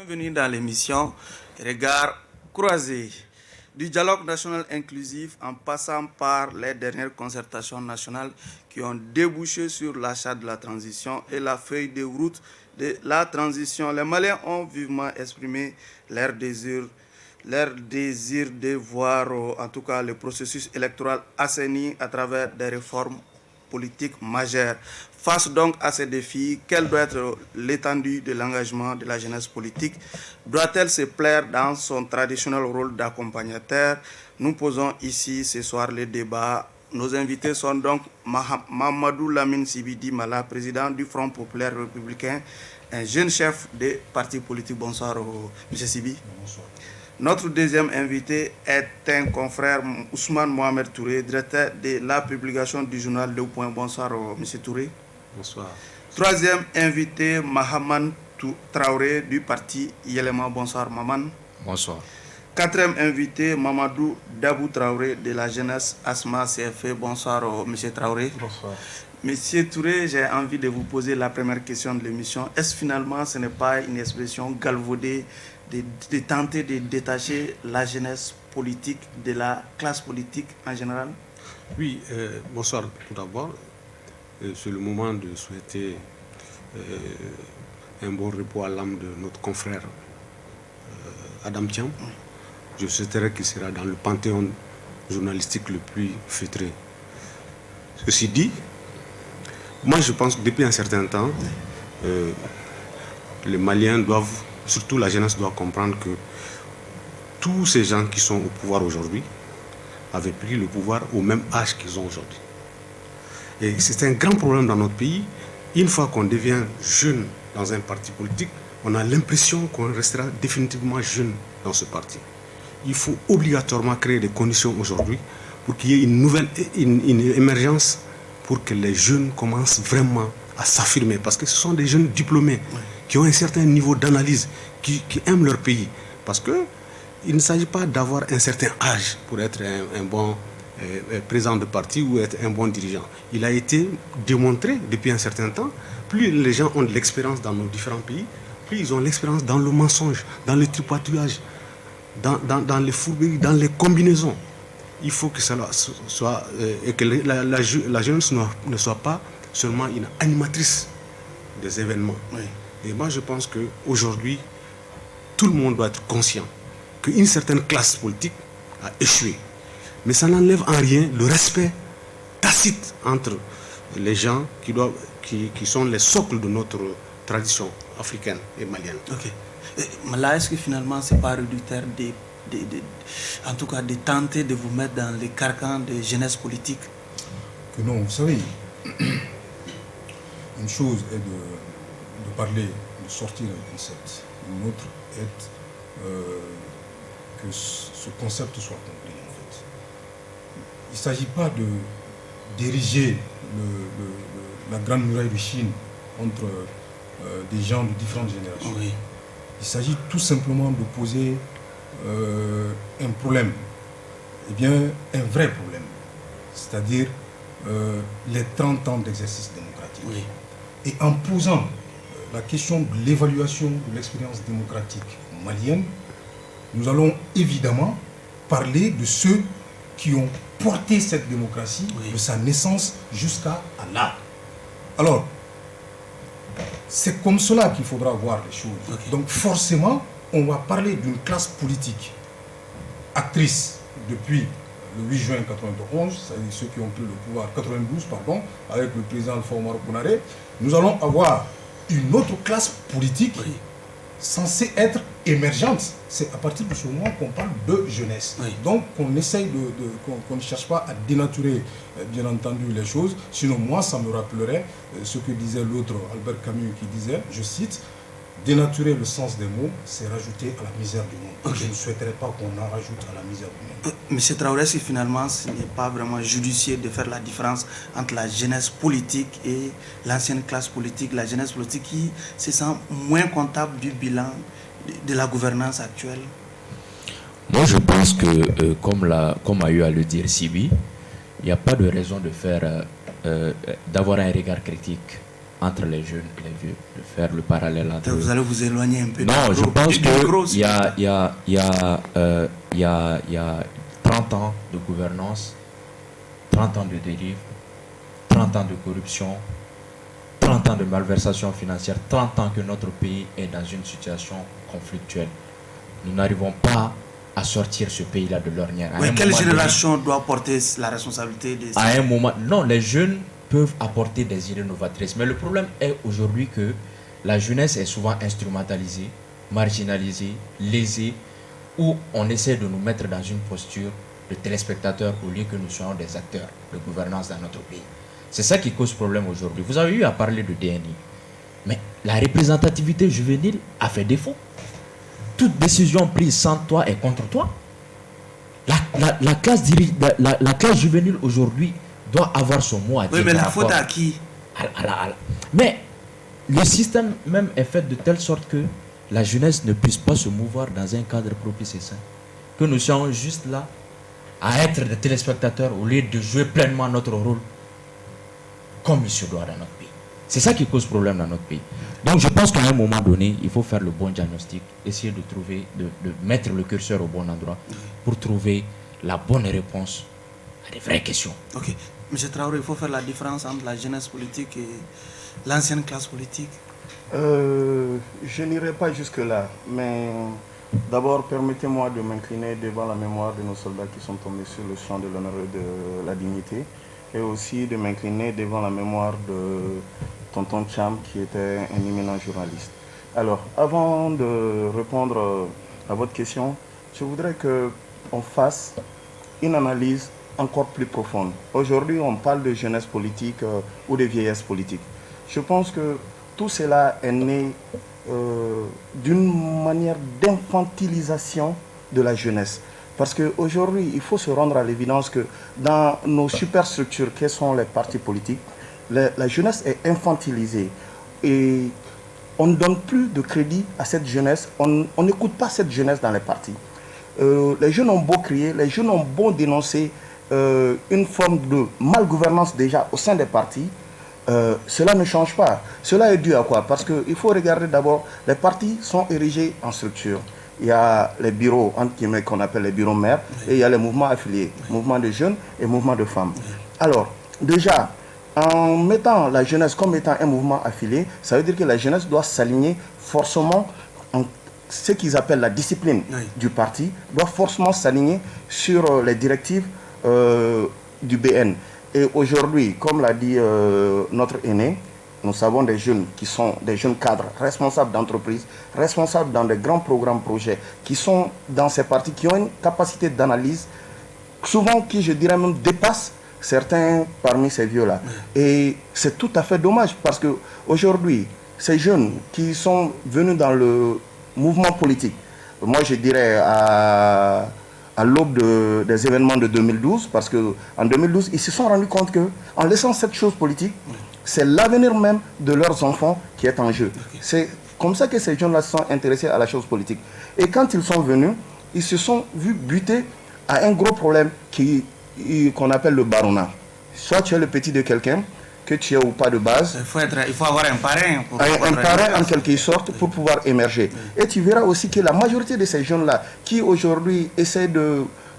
Bienvenue dans l'émission Regards croisés. Du dialogue national inclusif en passant par les dernières concertations nationales qui ont débouché sur l'achat de la transition et la feuille de route de la transition. Les Maliens ont vivement exprimé leur désir de voir en tout cas le processus électoral assaini à travers des réformes politiques majeures. Face donc à ces défis, quelle doit être l'étendue de l'engagement de la jeunesse politique? Doit-elle se plaire dans son traditionnel rôle d'accompagnateur? Nous posons ici ce soir le débat. Nos invités sont donc Mamadou Lamine Sibidi Mala, président du Front populaire républicain, un jeune chef des partis politiques. Bonsoir, M. Sibi. Bonsoir. Notre deuxième invité est un confrère, Ousmane Mohamed Touré, directeur de la publication du journal Le Point. Bonsoir, M. Touré. Bonsoir. Troisième invité, Mahaman Traoré du parti Yelema. Bonsoir, Maman. Bonsoir. Quatrième invité, Mamadou Dabou Traoré de la jeunesse Asma CFE. Bonsoir, M. Traoré. Bonsoir. Monsieur Touré, j'ai envie de vous poser la première question de l'émission. Est-ce finalement ce n'est pas une expression galvaudée de tenter de détacher la jeunesse politique de la classe politique en général? Oui, bonsoir tout d'abord. C'est le moment de souhaiter un bon repos à l'âme de notre confrère Adam Thiam. Je souhaiterais qu'il sera dans le panthéon journalistique le plus feutré. Ceci dit, moi je pense que depuis un certain temps, les Maliens doivent, surtout la jeunesse doit comprendre que tous ces gens qui sont au pouvoir aujourd'hui avaient pris le pouvoir au même âge qu'ils ont aujourd'hui. Et c'est un grand problème dans notre pays. Une fois qu'on devient jeune dans un parti politique, on a l'impression qu'on restera définitivement jeune dans ce parti. Il faut obligatoirement créer des conditions aujourd'hui pour qu'il y ait une émergence, pour que les jeunes commencent vraiment à s'affirmer. Parce que ce sont des jeunes diplômés qui ont un certain niveau d'analyse, qui aiment leur pays. Parce qu'il ne s'agit pas d'avoir un certain âge pour être un bon président de parti ou être un bon dirigeant. Il a été démontré depuis un certain temps, plus les gens ont de l'expérience dans nos différents pays, plus ils ont l'expérience dans le mensonge, dans le tripatouillage, dans les fourberies, dans les combinaisons. Il faut que ça soit et que la jeunesse ne soit pas seulement une animatrice des événements. Oui. Et moi je pense qu'aujourd'hui, tout le monde doit être conscient qu'une certaine classe politique a échoué. Mais ça n'enlève en rien le respect tacite entre les gens qui sont les socles de notre tradition africaine et malienne. Ok. Mais là, est-ce que finalement, ce n'est pas réducteur en tout cas de tenter de vous mettre dans les carcans de jeunesse politique? Que non, vous savez, une chose est de parler, de sortir un concept. Une autre est que ce concept soit compris. Il ne s'agit pas d'ériger la grande muraille de Chine entre des gens de différentes générations. Oui. Il s'agit tout simplement de poser un problème, eh bien un vrai problème, c'est-à-dire les 30 ans d'exercice démocratique. Oui. Et en posant la question de l'évaluation de l'expérience démocratique malienne, nous allons évidemment parler de ceux qui ont porté cette démocratie de sa naissance jusqu'à là. Alors, c'est comme cela qu'il faudra voir les choses. Okay. Donc forcément, on va parler d'une classe politique actrice depuis le 8 juin 1991, c'est-à-dire ceux qui ont pris le pouvoir, 92, pardon, avec le président Alpha Oumar Konaré. Nous allons avoir une autre classe politique censée être émergente. C'est à partir de ce moment qu'on parle de jeunesse. Oui. Donc qu'on essaye qu'on ne cherche pas à dénaturer bien entendu les choses. Sinon moi ça me rappellerait ce que disait l'autre Albert Camus qui disait, je cite, dénaturer le sens des mots, c'est rajouter à la misère du monde. Okay. Je ne souhaiterais pas qu'on en rajoute à la misère du monde. Monsieur Traoré, si finalement ce n'est pas vraiment judicieux de faire la différence entre la jeunesse politique et l'ancienne classe politique, la jeunesse politique qui se sent moins comptable du bilan de la gouvernance actuelle? Moi je pense que, comme a eu à le dire Sibi, il n'y a pas de raison de faire, d'avoir un regard critique entre les jeunes et les vieux, de faire le parallèle entre Vous allez vous éloigner un peu. Non, je pense du micro, qu'il y a 30 ans de gouvernance, 30 ans de dérive, 30 ans de corruption, 30 ans de malversation financière, 30 ans que notre pays est dans une situation conflictuelle. Nous n'arrivons pas à sortir ce pays-là de l'ornière. Oui, quelle génération doit porter la responsabilité de ça? À un moment, non, les jeunes peuvent apporter des idées novatrices. Mais le problème est aujourd'hui que la jeunesse est souvent instrumentalisée, marginalisée, lésée, où on essaie de nous mettre dans une posture de téléspectateurs au lieu que nous soyons des acteurs de gouvernance dans notre pays. C'est ça qui cause problème aujourd'hui. Vous avez eu à parler de DNI, mais la représentativité juvénile a fait défaut. Toute décision prise sans toi est contre toi. La classe juvénile aujourd'hui doit avoir son mot à dire. Oui, mais la faute à qui? Mais le système même est fait de telle sorte que la jeunesse ne puisse pas se mouvoir dans un cadre propice et sain. Que nous soyons juste là à être des téléspectateurs au lieu de jouer pleinement notre rôle comme il se doit dans notre pays. C'est ça qui cause problème dans notre pays. Donc je pense qu'à un moment donné, il faut faire le bon diagnostic, essayer de trouver, de mettre le curseur au bon endroit pour trouver la bonne réponse à des vraies questions. Ok. M. Traoré, il faut faire la différence entre la jeunesse politique et l'ancienne classe politique. Je n'irai pas jusque-là, mais d'abord permettez-moi de m'incliner devant la mémoire de nos soldats qui sont tombés sur le champ de l'honneur et de la dignité, et aussi de m'incliner devant la mémoire de Tonton Cham qui était un éminent journaliste. Alors, avant de répondre à votre question, je voudrais qu'on fasse une analyse encore plus profonde. Aujourd'hui, on parle de jeunesse politique ou de vieillesse politique. Je pense que tout cela est né d'une manière d'infantilisation de la jeunesse. Parce qu'aujourd'hui, il faut se rendre à l'évidence que dans nos superstructures, quels sont les partis politiques, la jeunesse est infantilisée. Et on ne donne plus de crédit à cette jeunesse, on n'écoute pas cette jeunesse dans les partis. Les jeunes ont beau crier, les jeunes ont beau dénoncer une forme de malgouvernance déjà au sein des partis, cela ne change pas. Cela est dû à quoi? Parce qu'il faut regarder d'abord, les partis sont érigés en structure. Il y a les bureaux, entre guillemets, qu'on appelle les bureaux maires, et il y a les mouvements affiliés, mouvements de jeunes et mouvements de femmes. Alors, déjà, en mettant la jeunesse comme étant un mouvement affilié, ça veut dire que la jeunesse doit s'aligner forcément en ce qu'ils appellent la discipline du parti, doit forcément s'aligner sur les directives du BN. Et aujourd'hui, comme l'a dit notre aîné, nous savons des jeunes qui sont des jeunes cadres, responsables d'entreprise, responsables dans des grands programmes projets, qui sont dans ces partis, qui ont une capacité d'analyse, souvent qui, je dirais même, dépasse certains parmi ces vieux-là. Et c'est tout à fait dommage parce qu'aujourd'hui, ces jeunes qui sont venus dans le mouvement politique, moi je dirais à l'aube des événements de 2012, parce qu'en 2012, ils se sont rendus compte qu'en laissant cette chose politique, c'est l'avenir même de leurs enfants qui est en jeu. C'est comme ça que ces jeunes-là se sont intéressés à la chose politique. Et quand ils sont venus, ils se sont vus buter à un gros problème qu'on appelle le baronat. Soit tu es le petit de quelqu'un, que tu es ou pas de base. Il faut avoir un parrain. Un parrain en quelque sorte pour pouvoir émerger. Et tu verras aussi que la majorité de ces jeunes-là qui aujourd'hui essaient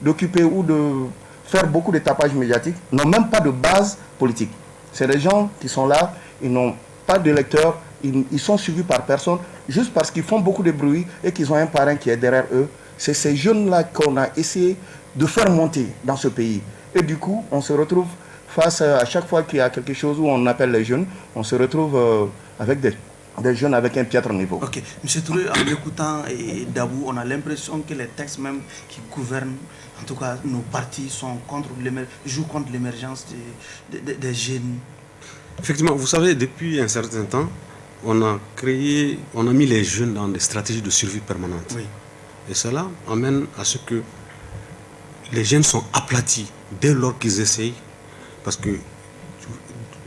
d'occuper ou de faire beaucoup de tapage médiatique n'ont même pas de base politique. C'est des gens qui sont là, ils n'ont pas d'électeurs, ils sont suivis par personne, juste parce qu'ils font beaucoup de bruit et qu'ils ont un parrain qui est derrière eux. C'est ces jeunes-là qu'on a essayé de faire monter dans ce pays. Et du coup, on se retrouve face à chaque fois qu'il y a quelque chose où on appelle les jeunes, on se retrouve avec des jeunes avec un piètre niveau. Ok. M. Touré, en écoutant Dabou, on a l'impression que les textes même qui gouvernent, en tout cas nos partis, jouent contre l'émergence des jeunes. Effectivement, vous savez, depuis un certain temps, on a mis les jeunes dans des stratégies de survie permanente. Oui. Et cela amène à ce que les jeunes sont aplatis dès lors qu'ils essayent. Parce que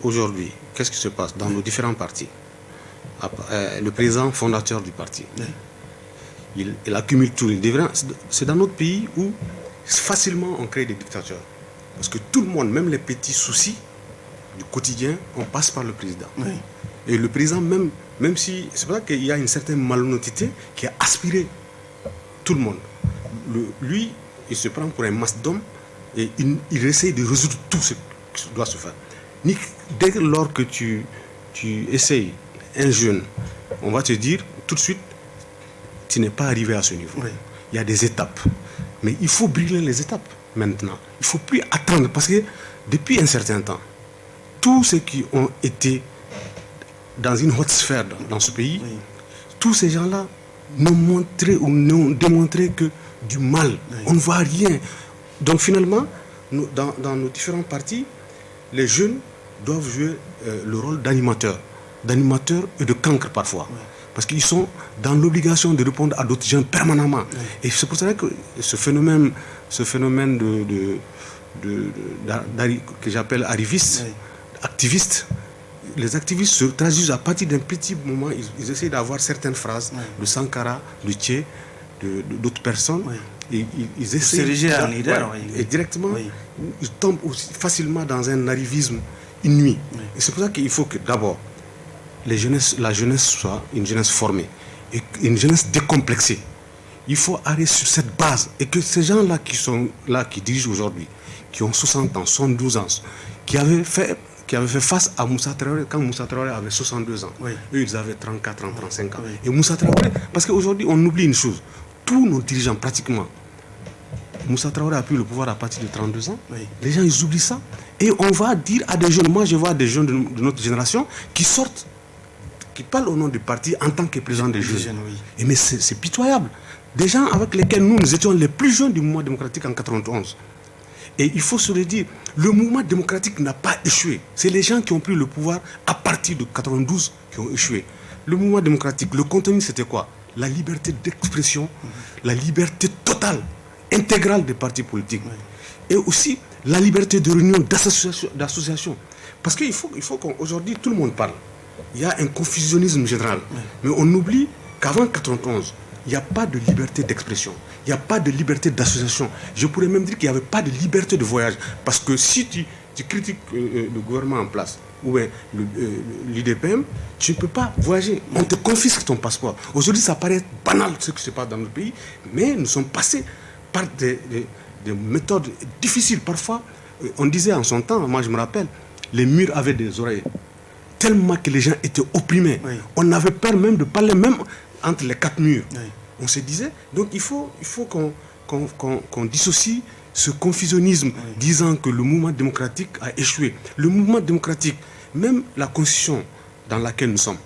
aujourd'hui, qu'est-ce qui se passe dans nos différents partis? Le président fondateur du parti, il accumule tout. C'est dans notre pays où facilement on crée des dictatures. Parce que tout le monde, même les petits soucis du quotidien, on passe par le président. Oui. Et le président, même si... C'est pour ça qu'il y a une certaine malhonnêteté qui a aspiré tout le monde. Lui, il se prend pour un mastodonte et il essaie de résoudre tout ce qui doit se faire. Dès lors que tu essayes un jeune, on va te dire tout de suite, tu n'es pas arrivé à ce niveau. Oui. Il y a des étapes. Mais il faut brûler les étapes maintenant. Il ne faut plus attendre parce que depuis un certain temps, tous ceux qui ont été dans une haute sphère dans ce pays, oui, tous ces gens-là n'ont montré ou n'ont démontré que du mal. Oui. On ne voit rien. Donc finalement, dans nos différents partis, les jeunes doivent jouer le rôle d'animateurs et de cancre parfois. Oui. Parce qu'ils sont dans l'obligation de répondre à d'autres jeunes permanemment. Oui. Et c'est pour ça que ce phénomène que j'appelle arriviste, oui, activiste, les activistes se traduisent à partir d'un petit moment, ils essaient d'avoir certaines phrases, oui, de Sankara, de Tché, d'autres personnes. Oui. Et ils essaient et directement, oui, ils tombent aussi facilement dans un arrivisme inouï. Oui. Et c'est pour ça qu'il faut que d'abord la jeunesse soit une jeunesse formée et une jeunesse décomplexée. Il faut aller sur cette base et que ces gens-là qui sont là, qui dirigent aujourd'hui, qui ont 60 ans, 72 ans, qui avaient fait face à Moussa Traoré quand Moussa Traoré avait 62 ans. Oui. Eux, ils avaient 34 ans, 35 ans. Oui. Et Moussa Traoré, parce qu'aujourd'hui, on oublie une chose. Tous nos dirigeants, pratiquement, Moussa Traoré a pris le pouvoir à partir de 32 ans. Oui. Les gens, ils oublient ça. Et on va dire à des jeunes, moi je vois des jeunes de notre génération qui sortent, qui parlent au nom du parti en tant que président des jeunes. Oui. Et mais c'est pitoyable. Des gens avec lesquels nous étions les plus jeunes du mouvement démocratique en 91. Et il faut se le dire, le mouvement démocratique n'a pas échoué. C'est les gens qui ont pris le pouvoir à partir de 92 qui ont échoué. Le mouvement démocratique, le contenu c'était quoi? La liberté d'expression, la liberté totale, intégrale des partis politiques. Oui. Et aussi la liberté de réunion, d'association. Parce qu'il faut qu'aujourd'hui tout le monde parle. Il y a un confusionnisme général. Oui. Mais on oublie qu'avant 1991, il n'y a pas de liberté d'expression. Il n'y a pas de liberté d'association. Je pourrais même dire qu'il n'y avait pas de liberté de voyage. Parce que si tu critiques le gouvernement en place, ou l'IDPM, tu ne peux pas voyager. On te confisque ton passeport. Aujourd'hui, ça paraît banal ce qui se passe dans notre pays, mais nous sommes passés par des méthodes difficiles. Parfois, on disait en son temps, moi je me rappelle, les murs avaient des oreilles. Tellement que les gens étaient opprimés. Oui. On avait peur même de parler même entre les quatre murs. Oui. On se disait, donc il faut qu'on dissocie ce confusionnisme, oui, disant que le mouvement démocratique a échoué. Le mouvement démocratique, même la constitution dans laquelle nous sommes,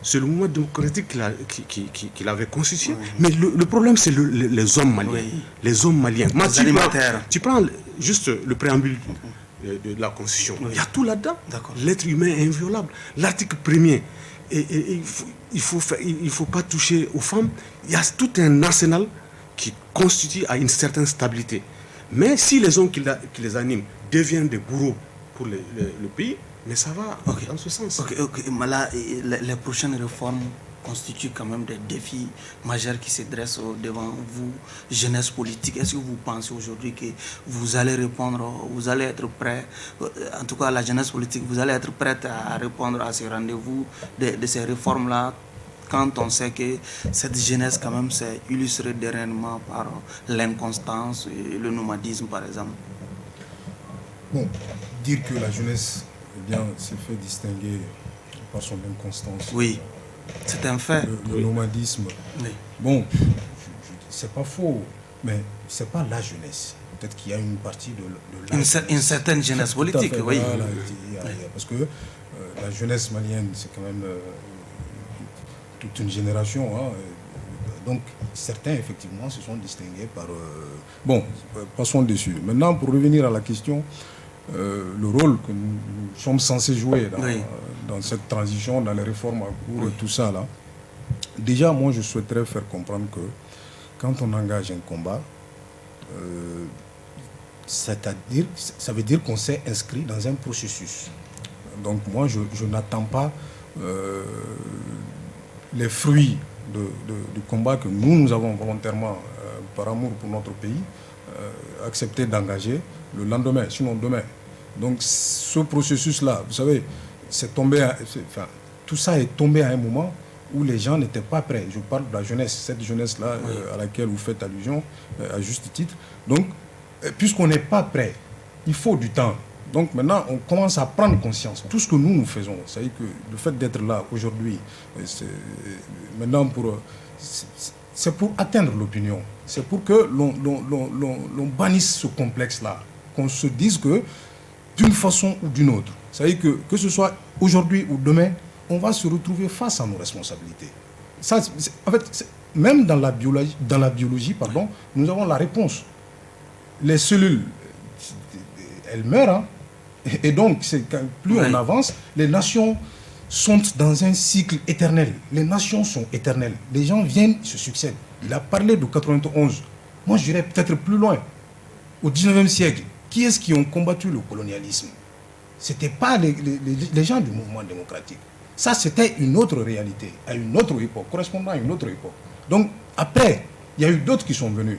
c'est le mouvement démocratique qui l'avait constitué. Oui. Mais le problème, c'est les hommes maliens. Oui. Les hommes maliens. Tu prends juste le préambule de la constitution. Oui. Il y a tout là-dedans. L'être humain est inviolable. L'article 1er. Et il faut pas toucher aux femmes. Il y a tout un arsenal qui constitue à une certaine stabilité. Mais si les hommes qui les animent deviennent des bourreaux pour le pays, mais ça va dans ce sens. Mais là, les prochaines réformes constituent quand même des défis majeurs qui se dressent devant vous, jeunesse politique. Est-ce que vous pensez aujourd'hui que vous allez répondre, vous allez être prêt, en tout cas la jeunesse politique, vous allez être prête à répondre à ces rendez-vous de ces réformes-là, quand on sait que cette jeunesse quand même s'est illustrée dernièrement par l'inconstance et le nomadisme par exemple? Bon, dire que la jeunesse s'est fait distinguer par son inconstance. Oui. C'est un fait. Le nomadisme. Oui. Bon, c'est pas faux, mais c'est pas la jeunesse. Peut-être qu'il y a une partie de une certaine jeunesse politique, oui. Voilà, parce que la jeunesse malienne, c'est quand même toute une génération. Hein, donc, certains, effectivement, se sont distingués par... Bon, passons dessus. Maintenant, pour revenir à la question, le rôle que nous sommes censés jouer dans cette transition, dans les réformes en cours et tout ça là. Déjà, moi, je souhaiterais faire comprendre que quand on engage un combat, ça veut dire qu'on s'est inscrit dans un processus. Donc moi, je n'attends pas les fruits du combat que nous avons volontairement, par amour pour notre pays, accepté d'engager le lendemain, sinon demain. Donc ce processus-là, vous savez, c'est tombé, tout ça est tombé à un moment où les gens n'étaient pas prêts. Je parle de la jeunesse, cette jeunesse-là à laquelle vous faites allusion, à juste titre. Donc, puisqu'on n'est pas prêt, il faut du temps. Donc maintenant, on commence à prendre conscience. Tout ce que nous faisons, c'est-à-dire que le fait d'être là aujourd'hui, maintenant c'est pour atteindre l'opinion. C'est pour que l'on bannisse ce complexe-là. Qu'on se dise que d'une façon ou d'une autre, c'est-à-dire que ce soit aujourd'hui ou demain, on va se retrouver face à nos responsabilités. Ça, en fait, même dans la biologie, nous avons la réponse. Les cellules, elles meurent, hein. Et donc, plus on avance, les nations sont dans un cycle éternel. Les nations sont éternelles. Les gens viennent, se succèdent. Il a parlé de 91. Moi, je dirais peut-être plus loin. Au 19e siècle, qui est-ce qui ont combattu le colonialisme? Ce n'étaient pas les gens du mouvement démocratique. Ça, c'était une autre réalité, à une autre époque, correspondant à une autre époque. Donc, après, il y a eu d'autres qui sont venus,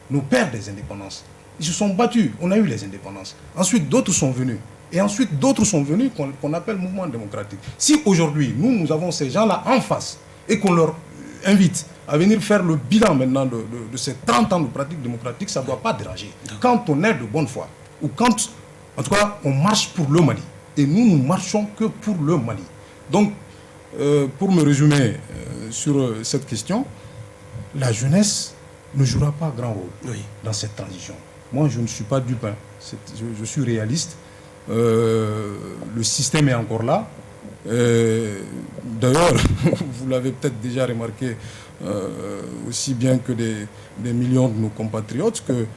nos pères des indépendances. Ils se sont battus, on a eu les indépendances. Ensuite, d'autres sont venus. Et ensuite, d'autres sont venus qu'on appelle mouvement démocratique. Si aujourd'hui, nous avons ces gens-là en face et qu'on leur invite à venir faire le bilan maintenant de ces 30 ans de pratique démocratique, ça ne doit pas déranger. Quand on est de bonne foi, ou quand, en tout cas, on marche pour le Mali. Et nous marchons que pour le Mali. Donc, pour me résumer sur cette question, la jeunesse ne jouera pas grand rôle dans cette transition. Moi, je ne suis pas dupe. Je suis réaliste. Le système est encore là. D'ailleurs, vous l'avez peut-être déjà remarqué aussi bien que des millions de nos compatriotes, que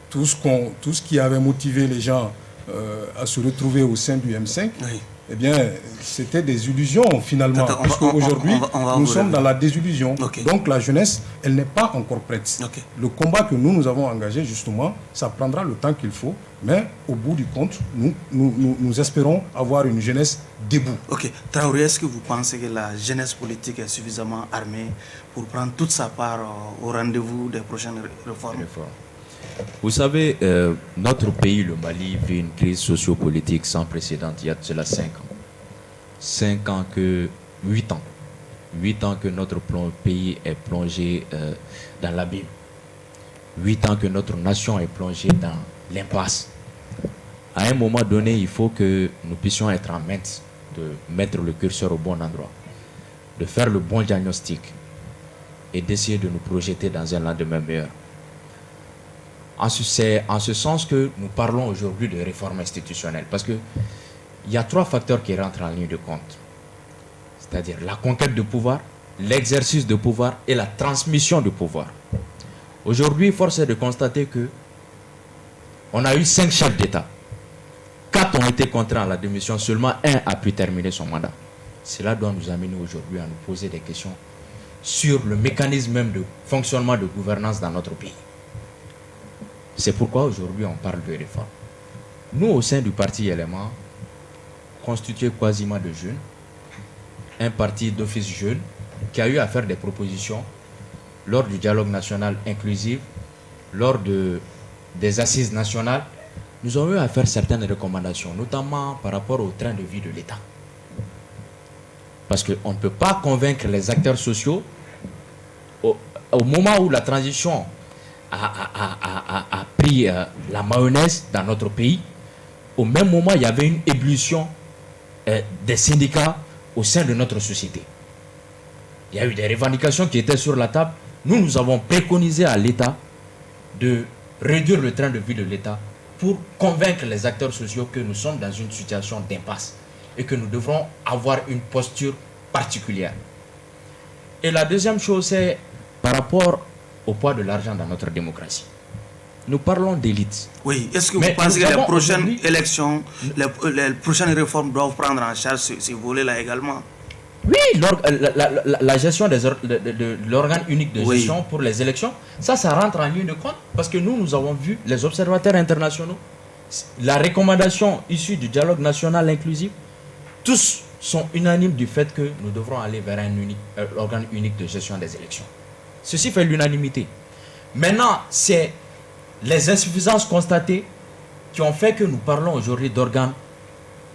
tout ce qui avait motivé les gens à se retrouver au sein du M5, eh bien, c'était des illusions finalement. Parce qu'aujourd'hui, nous sommes dans la désillusion. Donc la jeunesse, elle n'est pas encore prête. Le combat que nous avons engagé, justement, ça prendra le temps qu'il faut. Mais au bout du compte, nous espérons avoir une jeunesse debout. Ok. Traoré, est-ce que vous pensez que la jeunesse politique est suffisamment armée pour prendre toute sa part au rendez-vous des prochaines réformes? Vous savez, notre pays, le Mali, vit une crise sociopolitique sans précédent il y a de cela 5 ans. 8 ans. 8 ans que notre pays est plongé dans l'abîme. 8 ans que notre nation est plongée dans l'impasse. À un moment donné, il faut que nous puissions être en main de mettre le curseur au bon endroit, de faire le bon diagnostic et d'essayer de nous projeter dans un lendemain meilleur. C'est en ce sens que nous parlons aujourd'hui de réforme institutionnelle, parce qu'il y a 3 facteurs qui rentrent en ligne de compte, c'est-à-dire la conquête de pouvoir, l'exercice de pouvoir et la transmission de pouvoir. Aujourd'hui, force est de constater que on a eu 5 chefs d'État. 4 ont été contraints à la démission, seulement 1 a pu terminer son mandat. Cela doit nous amener aujourd'hui à nous poser des questions sur le mécanisme même de fonctionnement de gouvernance dans notre pays. C'est pourquoi aujourd'hui on parle de réforme. Nous, au sein du parti Élément, constitué quasiment de jeunes, un parti d'office jeune qui a eu à faire des propositions lors du dialogue national inclusif, lors des assises nationales, nous avons eu à faire certaines recommandations, notamment par rapport au train de vie de l'État. Parce qu'on ne peut pas convaincre les acteurs sociaux au moment où la transition a pris la mayonnaise dans notre pays. Au même moment, il y avait une ébullition des syndicats au sein de notre société. Il y a eu des revendications qui étaient sur la table. Nous avons préconisé à l'État de réduire le train de vie de l'État pour convaincre les acteurs sociaux que nous sommes dans une situation d'impasse et que nous devrons avoir une posture particulière. Et la deuxième chose, c'est par rapport au poids de l'argent dans notre démocratie. Nous parlons d'élite. Oui, est-ce que vous pensez que les prochaines élections, les prochaines réformes doivent prendre en charge ces volets-là également? Oui, la gestion de l'organe unique de gestion pour les élections, ça rentre en ligne de compte parce que nous avons vu les observateurs internationaux, la recommandation issue du dialogue national inclusif, tous sont unanimes du fait que nous devrons aller vers un organe unique de gestion des élections. Ceci fait l'unanimité. Maintenant, c'est les insuffisances constatées qui ont fait que nous parlons aujourd'hui d'organe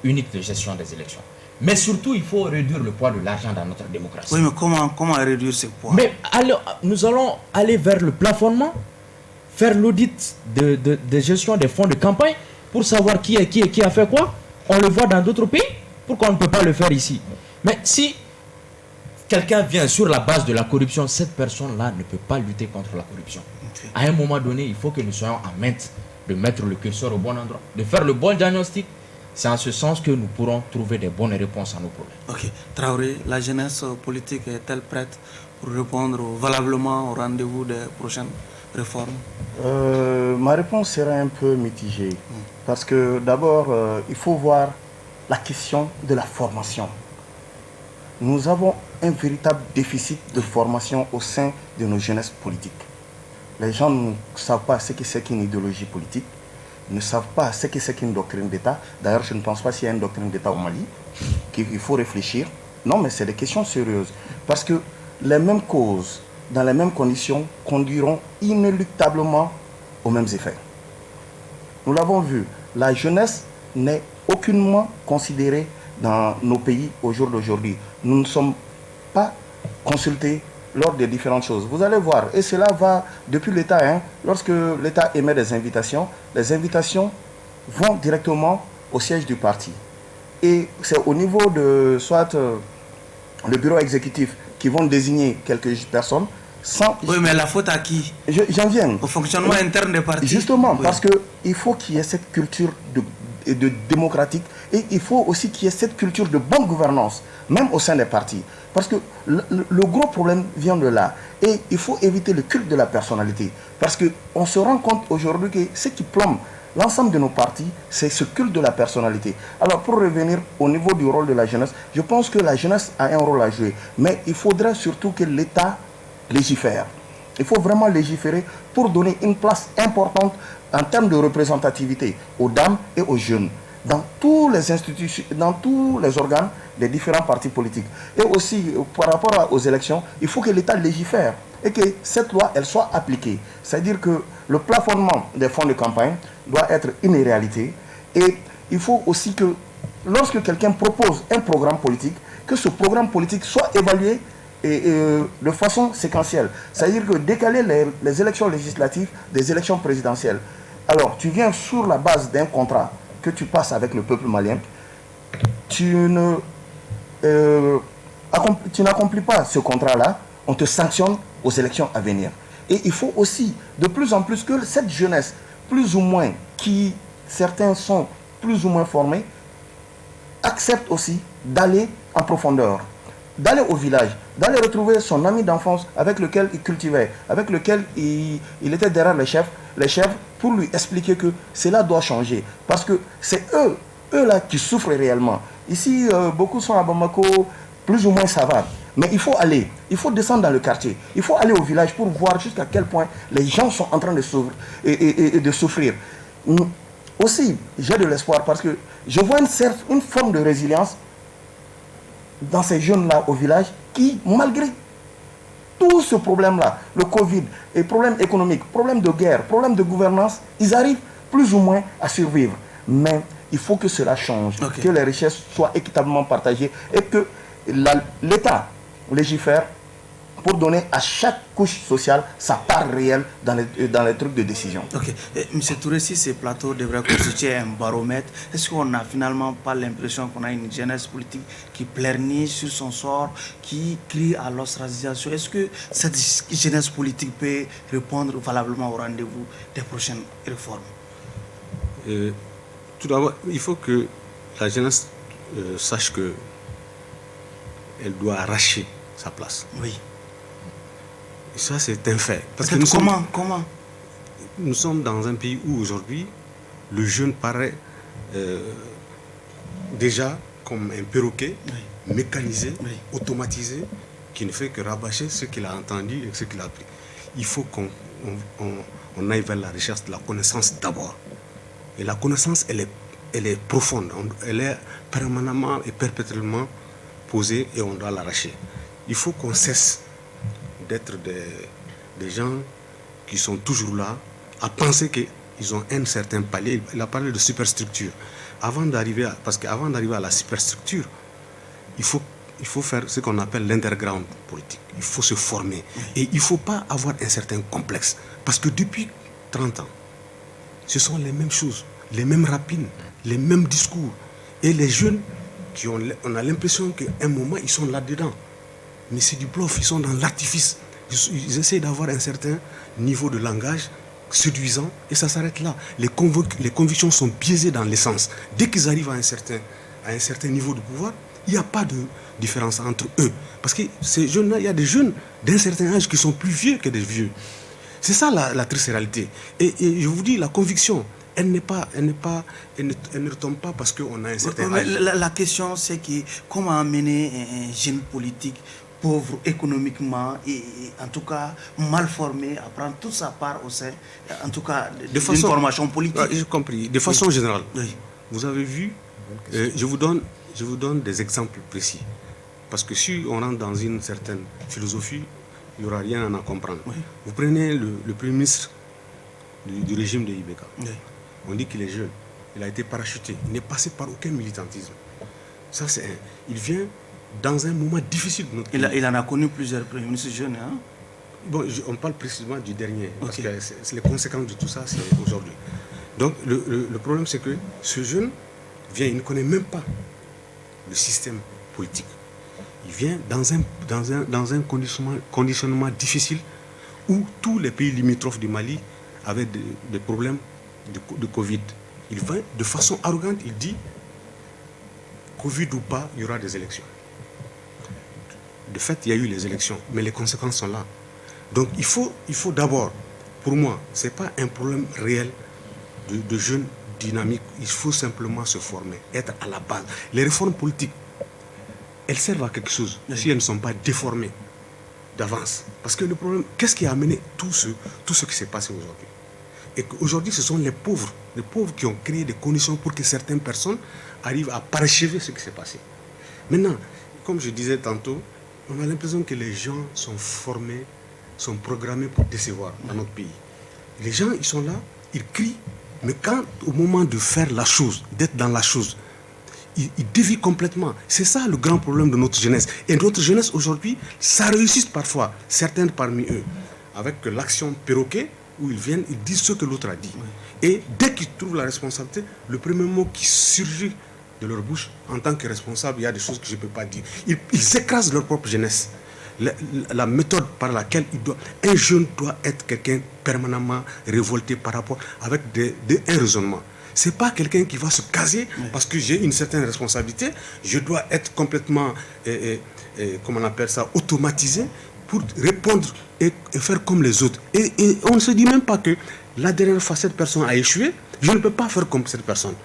unique de gestion des élections. Mais surtout, il faut réduire le poids de l'argent dans notre démocratie. Oui, mais comment réduire ce poids? Mais nous allons aller vers le plafonnement, faire l'audit de gestion des fonds de campagne pour savoir qui a fait quoi. On le voit dans d'autres pays. Pourquoi on ne peut pas le faire ici? Mais si quelqu'un vient sur la base de la corruption, cette personne-là ne peut pas lutter contre la corruption. Okay. À un moment donné, il faut que nous soyons en maître de mettre le curseur au bon endroit, de faire le bon diagnostic. C'est en ce sens que nous pourrons trouver des bonnes réponses à nos problèmes. Ok. Traoré, la jeunesse politique est-elle prête pour répondre valablement au rendez-vous des prochaines réformes? Ma réponse sera un peu mitigée. Parce que d'abord, il faut voir la question de la formation. Nous avons un véritable déficit de formation au sein de nos jeunesses politiques. Les gens ne savent pas ce que c'est qu'une idéologie politique, ne savent pas ce que c'est qu'une doctrine d'État. D'ailleurs, je ne pense pas s'il y a une doctrine d'État au Mali, qu'il faut réfléchir. Non, mais c'est des questions sérieuses. Parce que les mêmes causes, dans les mêmes conditions, conduiront inéluctablement aux mêmes effets. Nous l'avons vu, la jeunesse n'est aucunement considérée dans nos pays au jour d'aujourd'hui. Nous ne sommes pas consultés lors des différentes choses. Vous allez voir, et cela va depuis l'État. Lorsque l'État émet des invitations, les invitations vont directement au siège du parti. Et c'est au niveau de soit le bureau exécutif qui vont désigner quelques personnes sans... Oui, mais la faute à qui? J'en viens. Au fonctionnement interne des partis. Justement, oui. Parce qu'il faut qu'il y ait cette culture de démocratique et il faut aussi qu'il y ait cette culture de bonne gouvernance, même au sein des partis. Parce que le gros problème vient de là. Et il faut éviter le culte de la personnalité. Parce qu'on se rend compte aujourd'hui que ce qui plombe l'ensemble de nos partis, c'est ce culte de la personnalité. Alors pour revenir au niveau du rôle de la jeunesse, je pense que la jeunesse a un rôle à jouer. Mais il faudrait surtout que l'État légifère. Il faut vraiment légiférer pour donner une place importante en termes de représentativité aux dames et aux jeunes dans tous les institutions, dans tous les organes des différents partis politiques. Et aussi, par rapport aux élections, il faut que l'État légifère et que cette loi, elle soit appliquée. C'est-à-dire que le plafonnement des fonds de campagne doit être une réalité. Et il faut aussi que, lorsque quelqu'un propose un programme politique, que ce programme politique soit évalué de façon séquentielle. C'est-à-dire que décaler les élections législatives des élections présidentielles. Alors, tu viens sur la base d'un contrat que tu passes avec le peuple malien, tu n'accomplis pas ce contrat-là, on te sanctionne aux élections à venir. Et il faut aussi, de plus en plus, que cette jeunesse, plus ou moins, qui certains sont plus ou moins formés, accepte aussi d'aller en profondeur, d'aller au village, d'aller retrouver son ami d'enfance avec lequel il cultivait, avec lequel il était derrière les chefs, pour lui expliquer que cela doit changer. Parce que c'est eux là qui souffrent réellement. Ici, beaucoup sont à Bamako, plus ou moins ça va. Mais il faut aller, il faut descendre dans le quartier, il faut aller au village pour voir jusqu'à quel point les gens sont en train de souffrir. Aussi, j'ai de l'espoir parce que je vois une forme de résilience dans ces jeunes-là au village qui, malgré tout ce problème-là, le Covid, et problème économique, problème de guerre, problème de gouvernance, ils arrivent plus ou moins à survivre. Mais il faut que cela change, que les richesses soient équitablement partagées et que l'État légifère pour donner à chaque couche sociale sa part réelle dans les trucs de décision. Ok. Monsieur Touré, si ces plateaux devraient constituer un baromètre, est-ce qu'on n'a finalement pas l'impression qu'on a une jeunesse politique qui pleurniche sur son sort, qui crie à l'ostracisation? Est-ce que cette jeunesse politique peut répondre valablement au rendez-vous des prochaines réformes? Tout d'abord, il faut que la jeunesse sache que elle doit arracher sa place. Oui. Et ça, c'est un fait. Parce que comment nous sommes dans un pays où aujourd'hui, le jeune paraît déjà comme un perroquet, mécanisé, automatisé, qui ne fait que rabâcher ce qu'il a entendu et ce qu'il a appris. Il faut qu'on aille vers la recherche de la connaissance d'abord. Et la connaissance, elle est profonde. Elle est permanemment et perpétuellement posée et on doit l'arracher. Il faut qu'on cesse d'être des gens qui sont toujours là à penser qu'ils ont un certain palier. Il a parlé de superstructure. Parce qu'avant d'arriver à la superstructure, il faut faire ce qu'on appelle l'underground politique. Il faut se former. Et il ne faut pas avoir un certain complexe. Parce que depuis 30 ans, ce sont les mêmes choses, les mêmes rapines, les mêmes discours. Et les jeunes, on a l'impression qu'à un moment, ils sont là-dedans. Mais c'est du bluff, ils sont dans l'artifice. Ils essaient d'avoir un certain niveau de langage séduisant et ça s'arrête là. Les convictions sont biaisées dans l'essence. Dès qu'ils arrivent à un certain niveau de pouvoir, il n'y a pas de différence entre eux. Parce que ces jeunes-là, il y a des jeunes d'un certain âge qui sont plus vieux que des vieux. C'est ça la triste réalité. Et je vous dis, la conviction, elle ne retombe pas parce qu'on a un certain âge. La question, c'est que comment amener un jeune politique pauvre économiquement et en tout cas mal formé à prendre toute sa part au sein, en tout cas, d'une formation politique. J'ai compris. De façon générale, vous avez vu, je vous donne des exemples précis. Parce que si on rentre dans une certaine philosophie, il n'y aura rien à en comprendre. Oui. Vous prenez le Premier ministre du régime de Ibeka. Oui. On dit qu'il est jeune. Il a été parachuté. Il n'est passé par aucun militantisme. Ça, il vient dans un moment difficile de notre pays. Il en a connu plusieurs premiers ministres jeunes. Hein? Bon, on parle précisément du dernier. Parce que c'est les conséquences de tout ça, c'est aujourd'hui. Donc, le problème, c'est que ce jeune vient, il ne connaît même pas le système politique. Il vient dans un conditionnement difficile où tous les pays limitrophes du Mali avaient des problèmes de Covid. Il vient de façon arrogante, il dit Covid ou pas, il y aura des élections. De fait, il y a eu les élections, mais les conséquences sont là. Donc il faut d'abord, pour moi, ce n'est pas un problème réel de jeunes dynamiques. Il faut simplement se former, être à la base. Les réformes politiques, elles servent à quelque chose si elles ne sont pas déformées d'avance. Parce que le problème, qu'est-ce qui a amené tout ce qui s'est passé aujourd'hui? Et qu'aujourd'hui, ce sont les pauvres qui ont créé des conditions pour que certaines personnes arrivent à parachever ce qui s'est passé. Maintenant, comme je disais tantôt, on a l'impression que les gens sont formés, sont programmés pour décevoir dans notre pays. Les gens, ils sont là, ils crient, mais quand au moment de faire la chose, d'être dans la chose, ils dévient complètement. C'est ça le grand problème de notre jeunesse. Et notre jeunesse aujourd'hui, ça réussit parfois, certains parmi eux, avec l'action perroquet, où ils viennent, ils disent ce que l'autre a dit. Et dès qu'ils trouvent la responsabilité, le premier mot qui surgit de leur bouche, en tant que responsable, il y a des choses que je ne peux pas dire. Ils écrasent leur propre jeunesse. La méthode par laquelle un jeune doit être quelqu'un permanemment révolté par rapport avec un raisonnement. Ce n'est pas quelqu'un qui va se caser parce que j'ai une certaine responsabilité. Je dois être complètement, comment on appelle ça, automatisé pour répondre et faire comme les autres. Et on ne se dit même pas que la dernière fois cette personne a échoué, je ne peux pas faire comme cette personne.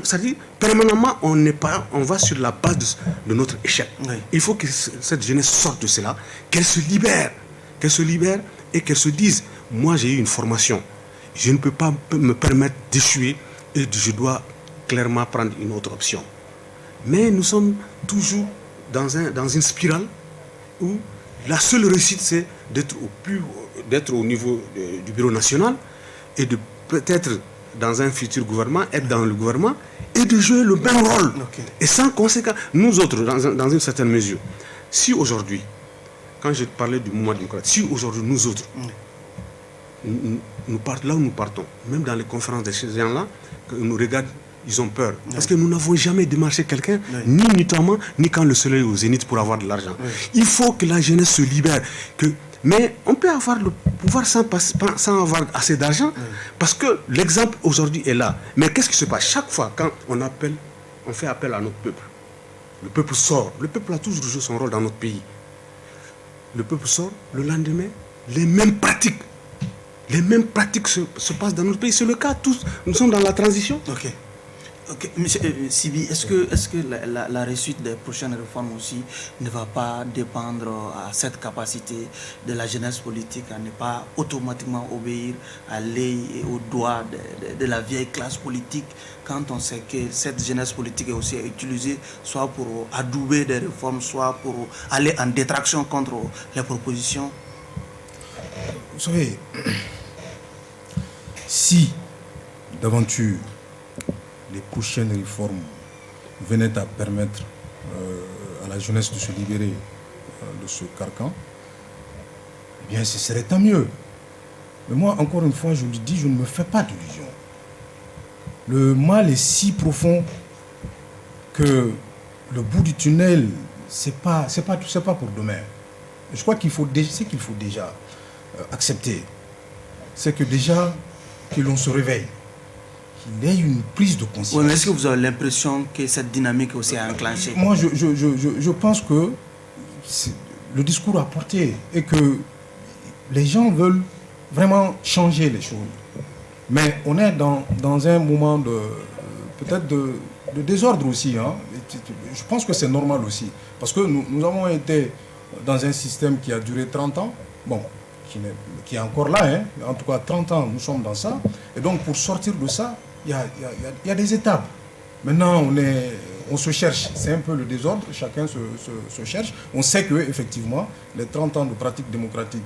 C'est-à-dire, permanemment, on va sur la base de notre échec. Oui. Il faut que cette jeunesse sorte de cela, qu'elle se libère et qu'elle se dise, moi j'ai eu une formation, je ne peux pas me permettre d'échouer et je dois clairement prendre une autre option. Mais nous sommes toujours dans une spirale où la seule réussite, c'est d'être au niveau du bureau national et de peut-être dans un futur gouvernement, être dans le gouvernement et de jouer le même rôle. Okay. Et sans conséquence, nous autres, dans une certaine mesure, si aujourd'hui, quand je parlais du mouvement démocratique, si aujourd'hui nous autres, nous partons là où nous partons, même dans les conférences de ces gens-là, nous regardent, ils ont peur. Parce que nous n'avons jamais démarché quelqu'un, ni mutuellement, ni quand le soleil est au zénith pour avoir de l'argent. Il faut que la jeunesse se libère. Mais on peut avoir le pouvoir sans avoir assez d'argent, parce que l'exemple aujourd'hui est là. Mais qu'est-ce qui se passe? Chaque fois quand on fait appel à notre peuple, le peuple sort. Le peuple a toujours joué son rôle dans notre pays. Le peuple sort, le lendemain, les mêmes pratiques se passent dans notre pays. C'est le cas, tous, nous sommes dans la transition. Ok, monsieur Sibi, est-ce que la réussite des prochaines réformes aussi ne va pas dépendre à cette capacité de la jeunesse politique à ne pas automatiquement obéir à l'œil et au doigt de la vieille classe politique, quand on sait que cette jeunesse politique est aussi utilisée soit pour adouber des réformes, soit pour aller en détraction contre les propositions? Vous savez, si d'aventure les prochaines réformes venaient à permettre à la jeunesse de se libérer de ce carcan, eh bien ce serait tant mieux. Mais moi, encore une fois, je le dis, je ne me fais pas d'illusions. Le mal est si profond que le bout du tunnel, c'est pas pour demain. Je crois qu'il faut déjà accepter, c'est que déjà que l'on se réveille, qu'il y ait une prise de conscience. Oui, mais est-ce que vous avez l'impression que cette dynamique aussi a enclenché? Moi, je pense que le discours a porté et que les gens veulent vraiment changer les choses. Mais on est dans un moment peut-être de désordre aussi. Hein. Je pense que c'est normal aussi. Parce que nous avons été dans un système qui a duré 30 ans, bon, qui est encore là, hein. En tout cas 30 ans, nous sommes dans ça. Et donc pour sortir de ça, il y a des étapes. Maintenant, on se cherche, c'est un peu le désordre, chacun se cherche. On sait que effectivement, les 30 ans de pratique démocratique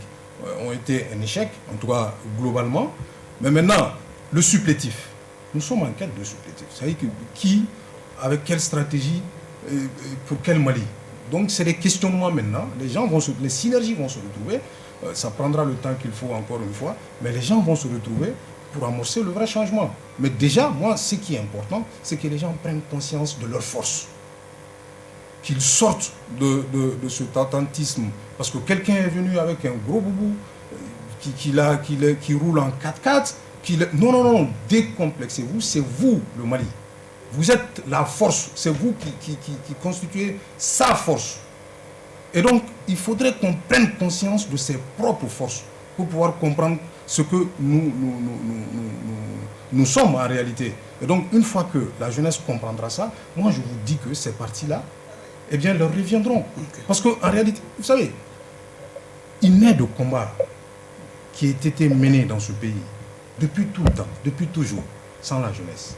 ont été un échec, en tout cas globalement. Mais maintenant, le supplétif, nous sommes en quête de supplétif. C'est-à-dire qui, avec quelle stratégie, pour quel Mali. Donc c'est des questionnements maintenant. Les synergies vont se retrouver. Ça prendra le temps qu'il faut encore une fois, mais les gens vont se retrouver pour amorcer le vrai changement. Mais déjà, moi, ce qui est important, c'est que les gens prennent conscience de leur force. Qu'ils sortent de cet attentisme. Parce que quelqu'un est venu avec un gros boubou, qui roule en 4x4. Non, décomplexez-vous, c'est vous le Mali. Vous êtes la force, c'est vous qui constituez sa force. Et donc, il faudrait qu'on prenne conscience de ses propres forces pour pouvoir comprendre ce que nous sommes en réalité. Et donc, une fois que la jeunesse comprendra ça, moi je vous dis que ces partis-là, eh bien, leur reviendront. Okay. Parce qu'en réalité, vous savez, il n'est de combat qui ait été mené dans ce pays depuis tout le temps, depuis toujours, sans la jeunesse.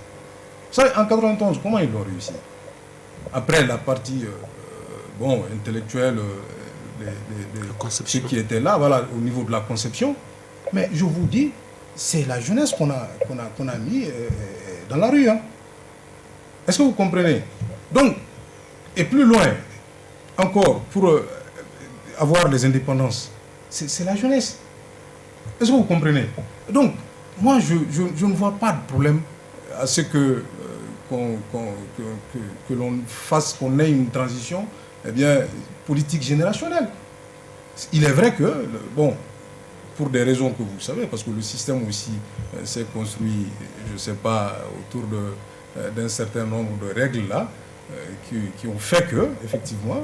Vous savez, en 91, comment ils l'ont réussi? Après la partie intellectuelle, ceux qui étaient là, voilà, au niveau de la conception. Mais je vous dis, c'est la jeunesse qu'on a mis dans la rue. Hein. Est-ce que vous comprenez? Donc, et plus loin, encore, pour avoir les indépendances, c'est la jeunesse. Est-ce que vous comprenez? Donc, moi, je ne vois pas de problème à ce que l'on fasse, qu'on ait une transition, eh bien, politique générationnelle. Il est vrai que, pour des raisons que vous savez, parce que le système aussi s'est construit, je ne sais pas, autour d'un certain nombre de règles là, qui ont fait que, effectivement,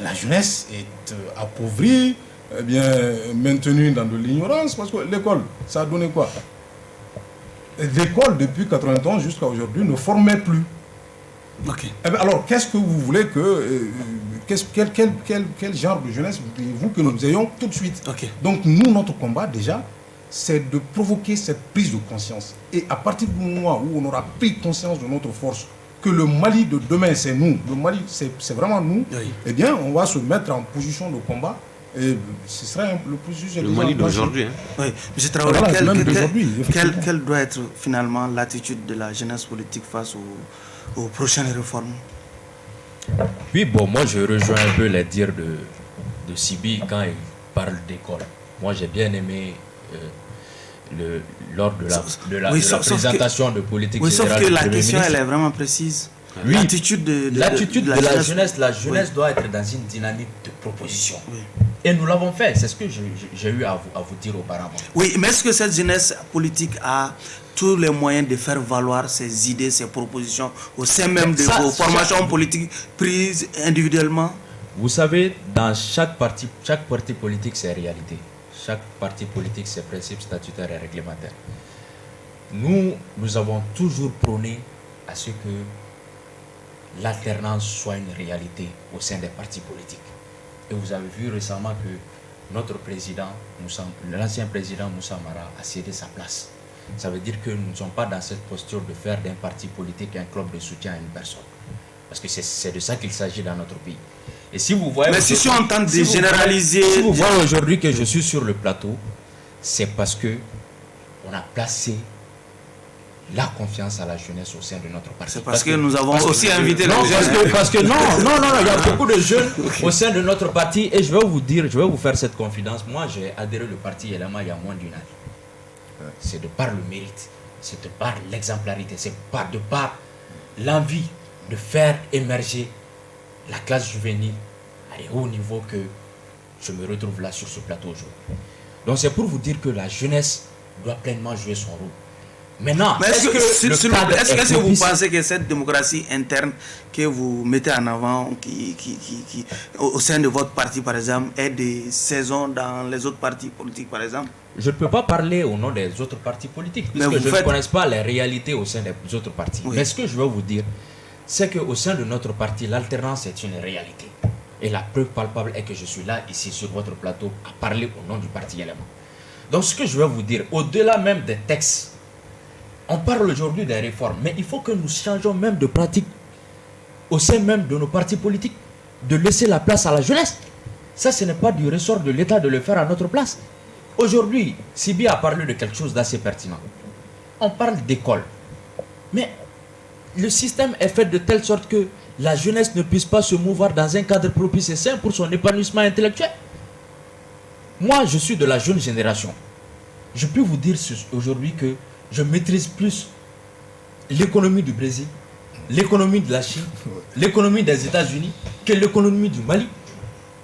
la jeunesse est appauvrie, eh bien, maintenue dans de l'ignorance, parce que l'école, ça a donné quoi? L'école, depuis 91 jusqu'à aujourd'hui, ne formait plus. Okay. Eh bien, alors, qu'est-ce que vous voulez que... quel genre de jeunesse voulez-vous que nous ayons tout de suite? Okay. Donc, nous, notre combat, déjà, c'est de provoquer cette prise de conscience. Et à partir du moment où on aura pris conscience de notre force, que le Mali de demain, c'est nous, le Mali, c'est vraiment nous, oui. Eh bien, on va se mettre en position de combat. Et ce serait le processus... Le Mali d'aujourd'hui. Hein. Oui, M. Traoré, voilà, quelle doit être finalement l'attitude de la jeunesse politique face aux prochaines réformes? Oui, moi je rejoins un peu les dires de Sibi quand il parle d'école. Moi j'ai bien aimé lors de la présentation de politique générale. Sauf que la question elle est vraiment précise. Oui, l'attitude de la jeunesse doit être dans une dynamique de proposition. Oui. Et nous l'avons fait, c'est ce que j'ai eu à vous dire auparavant. Oui, mais est-ce que cette jeunesse politique a tous les moyens de faire valoir ses idées, ses propositions au sein même de vos formations politiques prises individuellement? Vous savez, dans chaque parti politique, c'est réalité. Chaque parti politique, ses principes statutaires et réglementaires. Nous avons toujours prôné à ce que l'alternance soit une réalité au sein des partis politiques. Et vous avez vu récemment que notre président, l'ancien président Moussa Mara, a cédé sa place. Ça veut dire que nous ne sommes pas dans cette posture de faire d'un parti politique un club de soutien à une personne. Parce que c'est de ça qu'il s'agit dans notre pays. Et si vous voyez... Mais si on tente de généraliser... Si vous voyez aujourd'hui que je suis sur le plateau, c'est parce que on a placé la confiance à la jeunesse au sein de notre parti. C'est parce que nous avons aussi invité non, les jeunes. parce que non, il y a beaucoup de jeunes au sein de notre parti et je vais vous faire cette confidence. Moi, j'ai adhéré au parti LMA il y a moins d'une année. C'est de par le mérite, c'est de par l'exemplarité, c'est de par l'envie de faire émerger la classe juvénile à un haut niveau que je me retrouve là sur ce plateau aujourd'hui. Donc c'est pour vous dire que la jeunesse doit pleinement jouer son rôle. Maintenant, est-ce que vous pensez que cette démocratie interne que vous mettez en avant, qui au sein de votre parti par exemple, est des saisons dans les autres partis politiques par exemple? Je ne peux pas parler au nom des autres partis politiques, puisque je ne connais pas les réalités au sein des autres partis. Oui. Mais ce que je veux vous dire, c'est qu'au sein de notre parti, l'alternance est une réalité. Et la preuve palpable est que je suis là, ici, sur votre plateau, à parler au nom du parti LMA. Donc ce que je veux vous dire, au-delà même des textes, on parle aujourd'hui des réformes, mais il faut que nous changeons même de pratique au sein même de nos partis politiques, de laisser la place à la jeunesse. Ça, ce n'est pas du ressort de l'État de le faire à notre place. Aujourd'hui, Sibi a parlé de quelque chose d'assez pertinent. On parle d'école. Mais le système est fait de telle sorte que la jeunesse ne puisse pas se mouvoir dans un cadre propice et sain pour son épanouissement intellectuel. Moi, je suis de la jeune génération. Je peux vous dire aujourd'hui que je maîtrise plus l'économie du Brésil, l'économie de la Chine, l'économie des États-Unis que l'économie du Mali.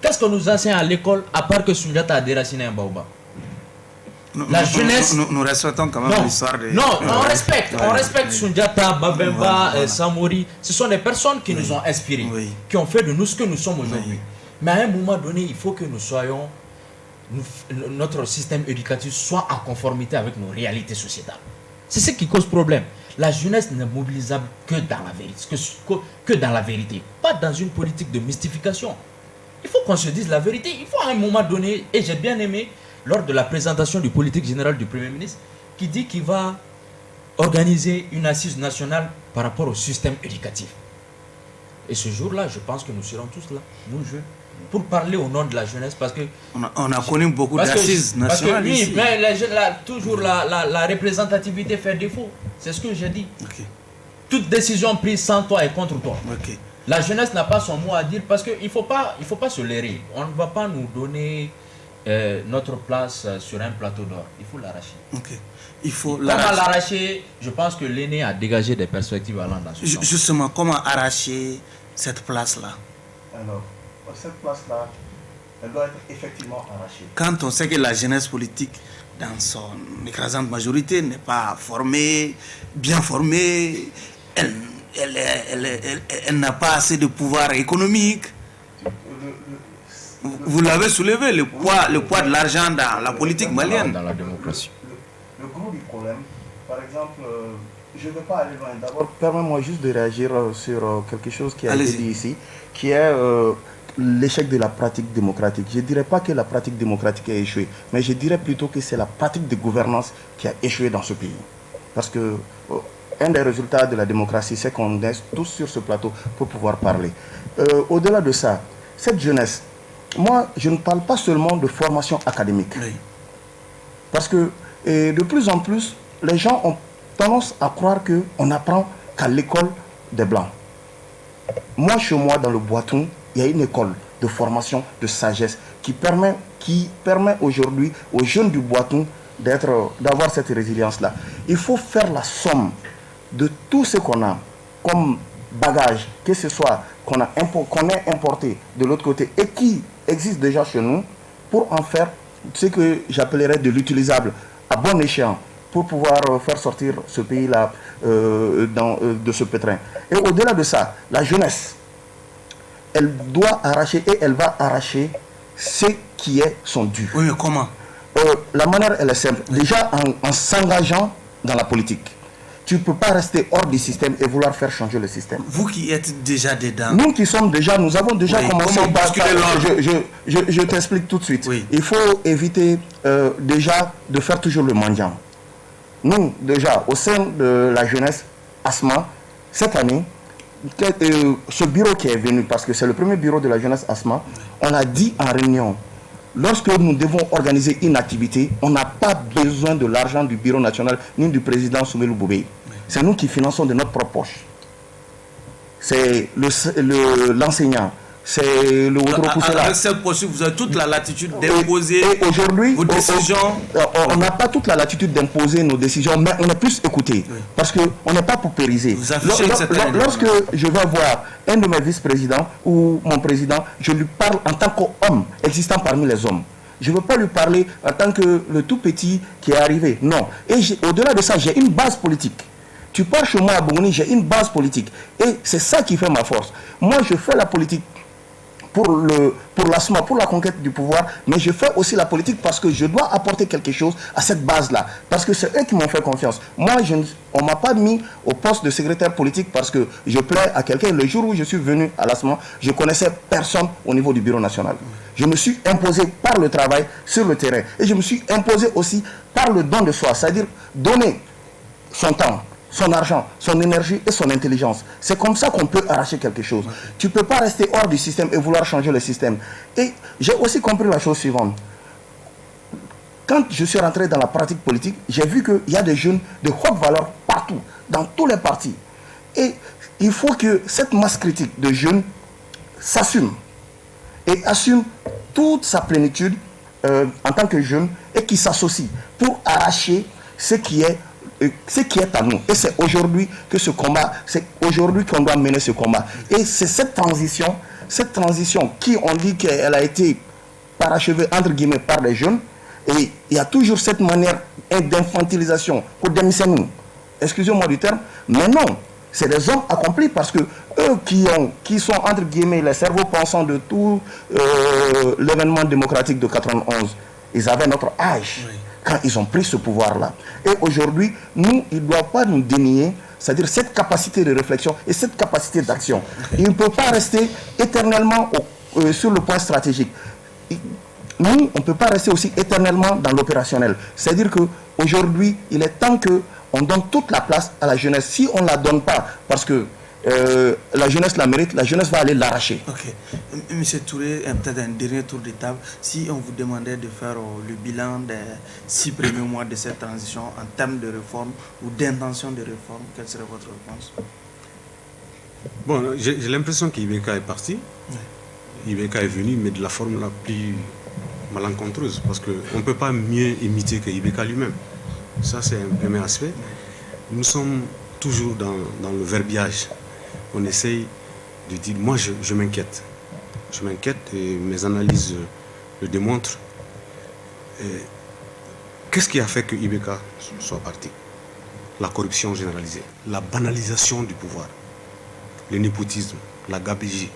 Qu'est-ce qu'on nous enseigne à l'école à part que Sundiata a déraciné un baobab? La jeunesse. Nous respectons quand même l'histoire des. Non, on respecte Sundiata, Babemba, Samori. Ce sont des personnes qui nous ont inspirés, qui ont fait de nous ce que nous sommes aujourd'hui. Mais à un moment donné, il faut que nous soyons. Notre système éducatif soit en conformité avec nos réalités sociétales. C'est ce qui cause problème. La jeunesse n'est mobilisable que dans la vérité, que dans la vérité, pas dans une politique de mystification. Il faut qu'on se dise la vérité. Il faut à un moment donné, et j'ai bien aimé, lors de la présentation du politique général du Premier ministre, qui dit qu'il va organiser une assise nationale par rapport au système éducatif. Et ce jour-là, je pense que nous serons tous là, nous jeunes, pour parler au nom de la jeunesse, parce que on a connu beaucoup d'assises nationales oui, ici. Mais toujours la représentativité fait défaut. C'est ce que j'ai dit. Okay. Toute décision prise sans toi est contre toi. Okay. La jeunesse n'a pas son mot à dire parce qu'il ne faut pas se leurrer. On ne va pas nous donner notre place sur un plateau d'or. Il faut l'arracher. Okay. Il faut l'arracher. Je pense que l'aîné a dégagé des perspectives allant dans ce sens. Justement, comment arracher cette place-là? Alors, cette place-là, elle doit être effectivement arrachée. Quand on sait que la jeunesse politique, dans son écrasante majorité, n'est pas formée, bien formée, elle n'a pas assez de pouvoir économique. Vous l'avez soulevé, le poids de l'argent dans la politique malienne. Dans la démocratie. Le gros du problème, par exemple, je ne vais pas aller loin. D'abord, permets-moi juste de réagir sur quelque chose qui a été dit ici, qui est l'échec de la pratique démocratique. Je ne dirais pas que la pratique démocratique a échoué, mais je dirais plutôt que c'est la pratique de gouvernance qui a échoué dans ce pays. Parce que un des résultats de la démocratie, c'est qu'on est tous sur ce plateau pour pouvoir parler. Au-delà de ça, cette jeunesse, moi, je ne parle pas seulement de formation académique. Oui. Parce que de plus en plus, les gens ont tendance à croire qu'on n'apprend qu'à l'école des Blancs. Moi, chez moi, dans le Boiton, il y a une école de formation, de sagesse qui permet aujourd'hui aux jeunes du Boiton d'avoir cette résilience-là. Il faut faire la somme de tout ce qu'on a comme bagage, que ce soit qu'on ait importé de l'autre côté et qui existe déjà chez nous, pour en faire ce que j'appellerais de l'utilisable à bon escient, pour pouvoir faire sortir ce pays-là de ce pétrin. Et au-delà de ça, la jeunesse, elle doit arracher et elle va arracher ce qui est son dû. Oui, mais comment? La manière, elle est simple. Déjà, en s'engageant dans la politique. Tu ne peux pas rester hors du système et vouloir faire changer le système. Vous qui êtes déjà dedans. Nous qui sommes déjà, nous avons déjà commencé par... Je t'explique tout de suite. Oui. Il faut éviter déjà de faire toujours le mendiant. Nous, déjà, au sein de la jeunesse ASMA, cette année, ce bureau qui est venu, parce que c'est le premier bureau de la jeunesse ASMA, on a dit en réunion, lorsque nous devons organiser une activité, on n'a pas besoin de l'argent du bureau national ni du président Soumelou Boubé. Oui. c'est nous qui finançons de notre propre poche. C'est l'enseignant, c'est le Avec cette posture, vous avez toute la latitude d'imposer vos décisions. On n'a pas toute la latitude d'imposer nos décisions, mais on est plus écouté. Oui. Parce qu'on n'est pas paupérisé. Lorsque je vais voir un de mes vice-présidents ou mon président, je lui parle en tant qu'homme existant parmi les hommes. Je ne veux pas lui parler en tant que le tout petit qui est arrivé. Non. Et au-delà de ça, j'ai une base politique. Tu pars chez moi à Bongoni, j'ai une base politique. Et c'est ça qui fait ma force. Moi, je fais la politique pour la conquête du pouvoir, mais je fais aussi la politique parce que je dois apporter quelque chose à cette base-là. Parce que c'est eux qui m'ont fait confiance. Moi, on ne m'a pas mis au poste de secrétaire politique parce que je plais à quelqu'un. Le jour où je suis venu à l'ASMA, je ne connaissais personne au niveau du bureau national. Je me suis imposé par le travail sur le terrain. Et je me suis imposé aussi par le don de soi, c'est-à-dire donner son temps, son argent, son énergie et son intelligence. C'est comme ça qu'on peut arracher quelque chose. Tu ne peux pas rester hors du système et vouloir changer le système. Et j'ai aussi compris la chose suivante. Quand je suis rentré dans la pratique politique, j'ai vu qu'il y a des jeunes de haute valeur partout, dans tous les partis. Et il faut que cette masse critique de jeunes s'assume et assume toute sa plénitude en tant que jeune et qui s'associe pour arracher ce qui est à nous. Et c'est aujourd'hui que ce combat, c'est aujourd'hui qu'on doit mener ce combat. Et c'est cette transition qui, on dit qu'elle a été parachevée, entre guillemets, par les jeunes. Et il y a toujours cette manière d'infantilisation. Excusez-moi du terme, mais non. C'est des hommes accomplis parce que eux qui sont, entre guillemets, les cerveaux pensants de tout l'événement démocratique de 91, ils avaient notre âge. Oui. Quand ils ont pris ce pouvoir-là. Et aujourd'hui, nous, ils ne doivent pas nous dénier, c'est-à-dire cette capacité de réflexion et cette capacité d'action. Ils ne peuvent pas rester éternellement sur le point stratégique. Nous, on ne peut pas rester aussi éternellement dans l'opérationnel. C'est-à-dire qu'aujourd'hui, il est temps qu'on donne toute la place à la jeunesse. Si on ne la donne pas, parce que la jeunesse la mérite, la jeunesse va aller l'arracher. Ok. Monsieur Touré, peut-être un dernier tour de table. Si on vous demandait de faire le bilan des 6 premiers mois de cette transition en termes de réforme ou d'intention de réforme, quelle serait votre réponse? Bon, j'ai l'impression qu'Ibeka est parti. Oui. Ibeka est venu, mais de la forme la plus malencontreuse, parce qu'on ne peut pas mieux imiter qu'Ibeka lui-même. Ça, c'est un premier aspect. Nous sommes toujours dans le verbiage. On essaye de dire, moi je m'inquiète. Je m'inquiète et mes analyses le démontrent. Qu'est-ce qui a fait que Ibeka soit parti? La corruption généralisée, la banalisation du pouvoir, le népotisme, la gabegie.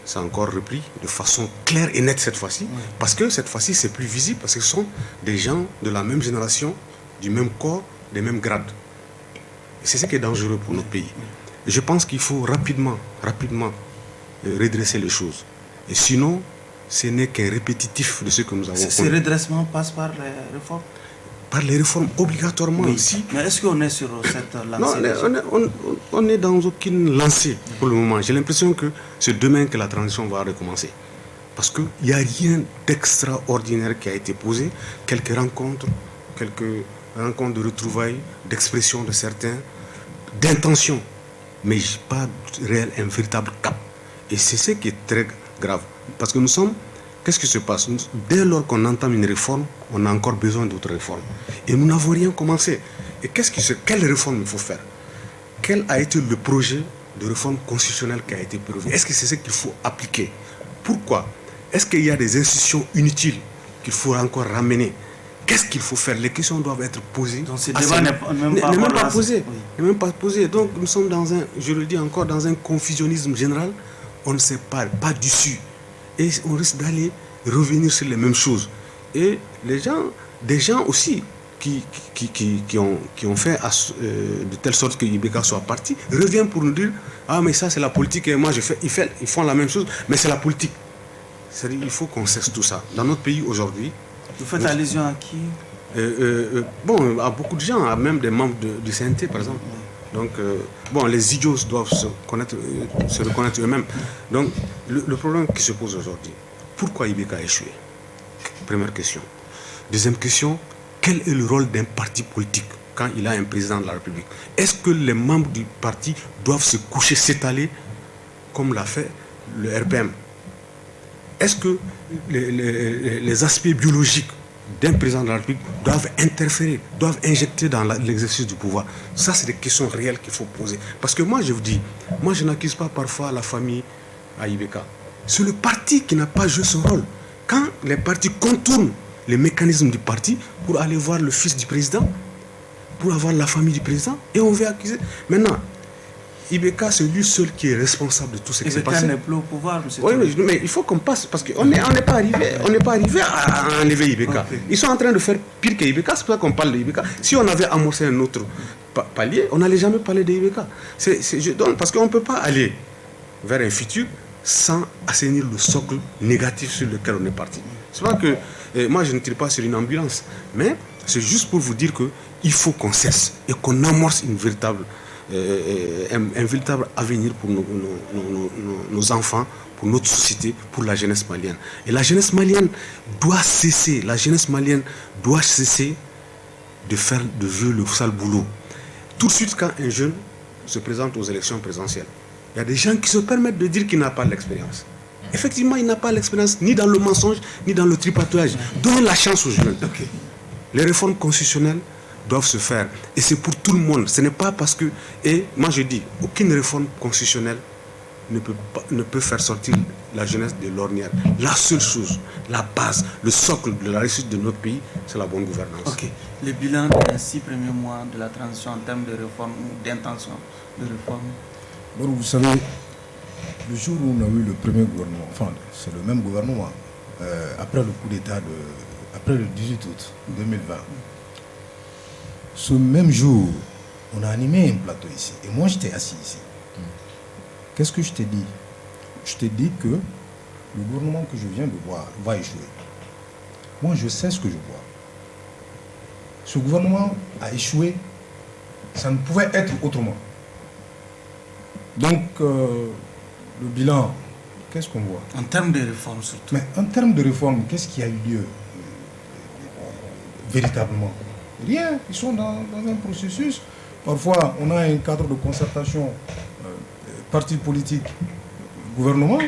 C'est encore repris de façon claire et nette cette fois-ci, parce que cette fois-ci c'est plus visible, parce que ce sont des gens de la même génération, du même corps, des mêmes grades. C'est ce qui est dangereux pour notre pays. Je pense qu'il faut rapidement redresser les choses. Et sinon, ce n'est qu'un répétitif de ce que nous avons fait. Ce redressement passe par les réformes? Par les réformes, obligatoirement aussi. Mais est-ce qu'on est sur cette lancée? Non, on n'est dans aucune lancée pour le moment. J'ai l'impression que c'est demain que la transition va recommencer. Parce qu'il n'y a rien d'extraordinaire qui a été posé. Quelques rencontres de retrouvailles, d'expression de certains, d'intention, mais pas réel, un véritable cap. Et c'est ce qui est très grave. Parce que qu'est-ce qui se passe? Dès lors qu'on entame une réforme, on a encore besoin d'autres réformes. Et nous n'avons rien commencé. Et quelle réforme il faut faire? Quel a été le projet de réforme constitutionnelle qui a été prévu? Est-ce que c'est ce qu'il faut appliquer? Pourquoi? Est-ce qu'il y a des institutions inutiles qu'il faut encore ramener? Qu'est-ce qu'il faut faire? Les questions doivent être posées. Donc ce débat n'est même pas posé. Oui. Même pas posé. Donc nous sommes je le dis encore, dans un confusionnisme général. On ne sait pas d'issue. Et on risque d'aller revenir sur les mêmes choses. Et des gens aussi qui ont fait de telle sorte que Ibeka soit parti, reviennent pour nous dire, ah mais ça c'est la politique et moi ils font la même chose, mais c'est la politique. C'est-à-dire il faut qu'on cesse tout ça. Dans notre pays aujourd'hui, vous faites allusion à qui? À beaucoup de gens, à même des membres du CNT par exemple. Donc, les idiots doivent se reconnaître eux-mêmes. Donc, le problème qui se pose aujourd'hui, pourquoi Ibeka a échoué? Première question. Deuxième question, quel est le rôle d'un parti politique quand il a un président de la République. Est-ce que les membres du parti doivent se coucher, s'étaler, comme l'a fait le RPM? Est-ce que les aspects biologiques d'un président de la République doivent interférer, doivent injecter dans l'exercice du pouvoir? Ça, c'est des questions réelles qu'il faut poser. Parce que moi, je vous dis, moi, je n'accuse pas parfois la famille à IBK. C'est le parti qui n'a pas joué son rôle. Quand les partis contournent les mécanismes du parti pour aller voir le fils du président, pour avoir la famille du président, et on veut accuser. Maintenant, IBK, c'est lui seul qui est responsable de tout ce qui s'est passé. IBK n'est plus au pouvoir, monsieur. Oui, mais il faut qu'on passe, parce qu'on n'est pas arrivé à enlever IBK. Okay. Ils sont en train de faire pire que IBK, c'est pour ça qu'on parle de IBK. Si on avait amorcé un autre palier, on n'allait jamais parler de IBK. Parce qu'on ne peut pas aller vers un futur sans assainir le socle négatif sur lequel on est parti. C'est pas que moi je ne tire pas sur une ambulance, mais c'est juste pour vous dire qu'il faut qu'on cesse et qu'on amorce un véritable avenir pour nos enfants, pour notre société, pour la jeunesse malienne. Et la jeunesse malienne doit cesser, de faire de vieux le sale boulot. Tout de suite, quand un jeune se présente aux élections présidentielles, il y a des gens qui se permettent de dire qu'il n'a pas l'expérience. Effectivement, il n'a pas l'expérience ni dans le mensonge, ni dans le tripatouillage. Donnez la chance aux jeunes. Okay. Les réformes constitutionnelles doivent se faire. Et c'est pour tout le monde. Ce n'est pas parce que... Et moi je dis, aucune réforme constitutionnelle ne peut faire sortir la jeunesse de l'ornière. La seule chose, la base, le socle de la réussite de notre pays, c'est la bonne gouvernance. Ok. Le bilan des 6 premiers mois de la transition en termes de réforme ou d'intention de réforme. Bon, vous savez, le jour où on a eu le premier gouvernement, enfin c'est le même gouvernement, après le coup d'État, après le 18 août 2020, ce même jour, on a animé un plateau ici. Et moi, j'étais assis ici. Qu'est-ce que je t'ai dit? Je t'ai dit que le gouvernement que je viens de voir va échouer. Moi, je sais ce que je vois. Ce gouvernement a échoué. Ça ne pouvait être autrement. Donc, le bilan, qu'est-ce qu'on voit? En termes de réforme surtout. Mais en termes de réforme, qu'est-ce qui a eu lieu véritablement? Rien. Ils sont dans un processus. Parfois, on a un cadre de concertation partis politiques, gouvernement.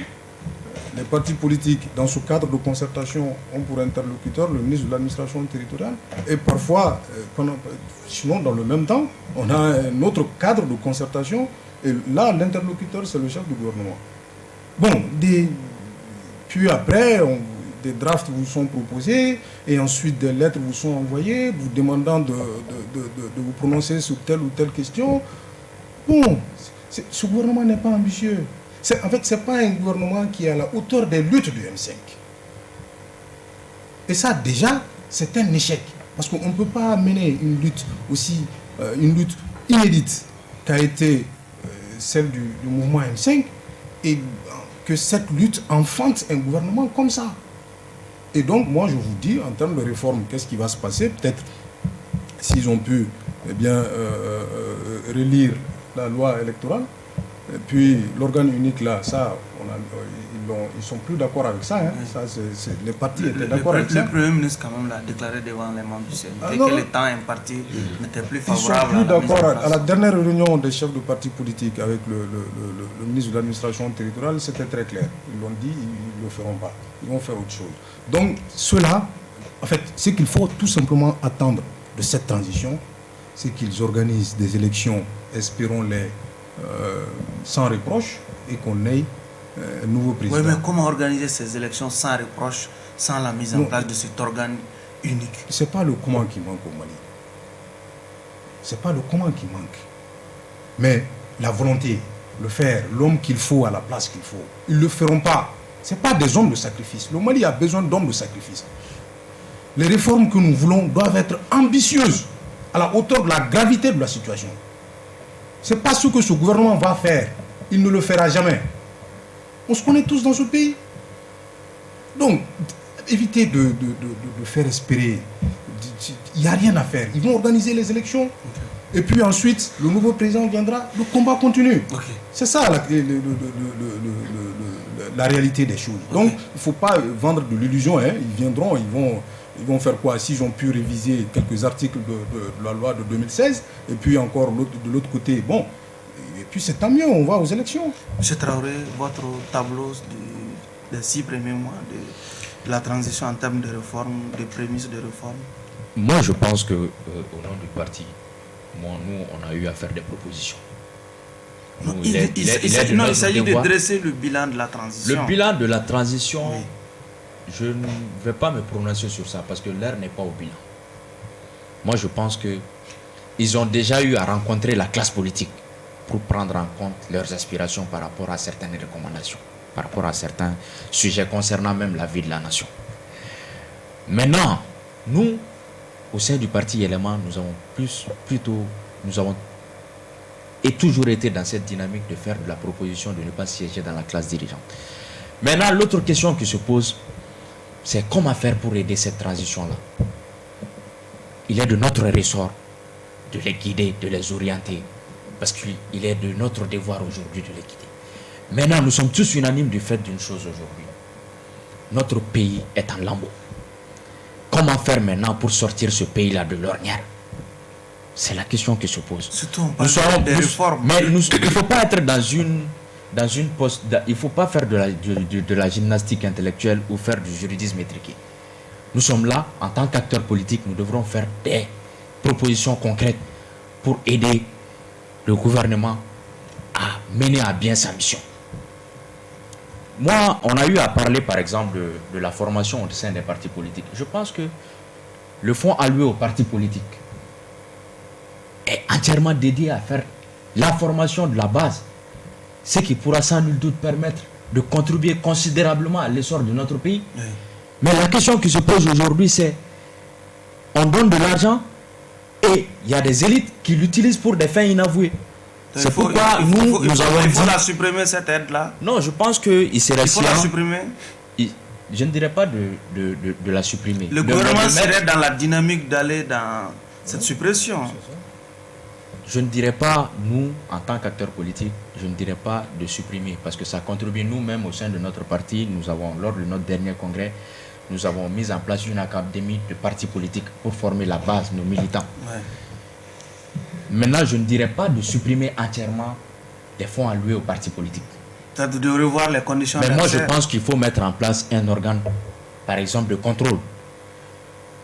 Les partis politiques, dans ce cadre de concertation, ont pour interlocuteur le ministre de l'administration territoriale. Et parfois, sinon, dans le même temps, on a un autre cadre de concertation. Et là, l'interlocuteur, c'est le chef du gouvernement. Bon, puis après, des drafts vous sont proposés et ensuite des lettres vous sont envoyées vous demandant de vous prononcer sur telle ou telle question. Bon, ce gouvernement n'est pas ambitieux. En fait, ce n'est pas un gouvernement qui est à la hauteur des luttes du M5. Et ça, déjà, c'est un échec. Parce qu'on ne peut pas mener une lutte aussi, une lutte inédite qu'a été celle du mouvement M5 et que cette lutte enfante un gouvernement comme ça. Et donc, moi, je vous dis, en termes de réforme, qu'est-ce qui va se passer? Peut-être, s'ils ont pu relire la loi électorale, et puis l'organe unique, là, ça, ils sont plus d'accord avec ça. Hein. Ça les partis étaient d'accord avec ça. Le Premier ministre, quand même, l'a déclaré devant les membres du CNT que le temps imparti n'était plus favorable. Ils sont plus d'accord. À la dernière réunion des chefs de partis politiques avec le ministre de l'administration territoriale, c'était très clair. Ils l'ont dit, ils ne le feront pas. Ils vont faire autre chose. Donc, cela, en fait, ce qu'il faut tout simplement attendre de cette transition, c'est qu'ils organisent des élections, espérons-les, sans reproche, et qu'on ait un nouveau président. Oui, mais comment organiser ces élections sans reproche, sans la mise en place de cet organe unique? Ce n'est pas le comment qui manque au Mali. Ce n'est pas le comment qui manque. Mais la volonté, le faire, l'homme qu'il faut à la place qu'il faut. Ils ne le feront pas. Ce n'est pas des hommes de sacrifice. Le Mali a besoin d'hommes de sacrifice. Les réformes que nous voulons doivent être ambitieuses, à la hauteur de la gravité de la situation. Ce n'est pas ce que ce gouvernement va faire. Il ne le fera jamais. On se connaît tous dans ce pays. Donc, évitez de faire espérer. Il n'y a rien à faire. Ils vont organiser les élections. Okay. Et puis ensuite, le nouveau président viendra. Le combat continue. Okay. C'est ça la réalité des choses. Okay. Donc, il ne faut pas vendre de l'illusion. Hein. Ils viendront, ils vont Ils vont faire quoi? S'ils ont pu réviser quelques articles de la loi de 2016, et puis encore de l'autre côté, bon, et puis c'est tant mieux, on va aux élections. M. Traoré, votre tableau des 6 premiers mois de la transition en termes de réforme, de prémices de réforme. Moi, je pense que au nom du parti, nous, on a eu à faire des propositions. Nous, Il s'agit de dresser le bilan de la transition. Le bilan de la transition, oui. Je ne vais pas me prononcer sur ça parce que l'heure n'est pas au bilan. Moi, je pense qu'ils ont déjà eu à rencontrer la classe politique pour prendre en compte leurs aspirations par rapport à certaines recommandations, par rapport à certains sujets concernant même la vie de la nation. Maintenant, nous, au sein du parti Élément, nous avons et toujours été dans cette dynamique de faire de la proposition de ne pas siéger dans la classe dirigeante. Maintenant, l'autre question qui se pose, c'est comment faire pour aider cette transition-là. Il est de notre ressort de les guider, de les orienter, parce qu'il est de notre devoir aujourd'hui de les guider. Maintenant, nous sommes tous unanimes du fait d'une chose aujourd'hui. Notre pays est en lambeaux. Comment faire maintenant pour sortir ce pays-là de l'ornière? C'est la question qui se pose. Surtout on parle des réformes. Mais il ne faut pas être il ne faut pas faire de la gymnastique intellectuelle ou faire du juridisme étriqué. Nous sommes là, en tant qu'acteurs politiques, nous devrons faire des propositions concrètes pour aider le gouvernement à mener à bien sa mission. Moi, on a eu à parler, par exemple, de la formation au sein des partis politiques. Je pense que le fonds alloué aux partis politiques est entièrement dédié à faire la formation de la base, ce qui pourra sans nul doute permettre de contribuer considérablement à l'essor de notre pays. Oui. Mais la question qui se pose aujourd'hui, c'est on donne de l'argent et il y a des élites qui l'utilisent pour des fins inavouées. C'est pourquoi nous avons il faut la supprimer, cette aide-là. Non, je pense qu'il serait... Il faut la supprimer. Je ne dirais pas de la supprimer. Le gouvernement serait dans la dynamique d'aller dans cette suppression. Je ne dirais pas, nous, en tant qu'acteurs politiques, je ne dirais pas de supprimer, parce que ça contribue nous-mêmes au sein de notre parti. Nous avons, lors de notre dernier congrès, nous avons mis en place une académie de partis politiques pour former la base, nos militants. Ouais. Maintenant, je ne dirais pas de supprimer entièrement des fonds alloués aux partis politiques. C'est-à-dire de revoir les conditions. Mais moi, je pense qu'il faut mettre en place un organe, par exemple, de contrôle,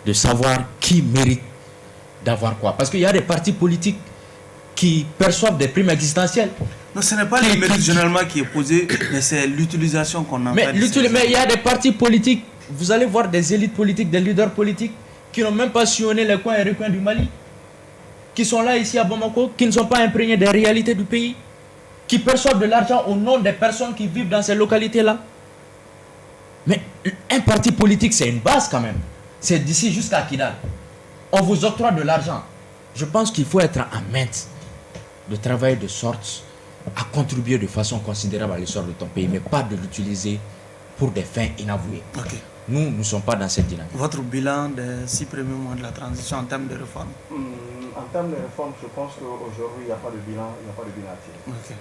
de savoir qui mérite d'avoir quoi. Parce qu'il y a des partis politiques qui perçoivent des primes existentielles. Non, ce n'est pas le mérite généralement qui est posé, mais c'est l'utilisation qu'on en fait. Mais il y a des partis politiques, vous allez voir des élites politiques, des leaders politiques qui n'ont même pas sillonné les coins et recoins du Mali, qui sont là ici à Bamako, qui ne sont pas imprégnés des réalités du pays, qui perçoivent de l'argent au nom des personnes qui vivent dans ces localités-là. Mais un parti politique, c'est une base quand même. C'est d'ici jusqu'à Kidal. On vous octroie de l'argent. Je pense qu'il faut être en main de travailler de sorte à contribuer de façon considérable à l'essor de ton pays, mais pas de l'utiliser pour des fins inavouées. Okay. Nous ne sommes pas dans cette dynamique. Votre bilan des 6 premiers mois de la transition en termes de réforme? En termes de réforme, je pense qu'aujourd'hui, il n'y a pas de bilan, à tirer. Okay.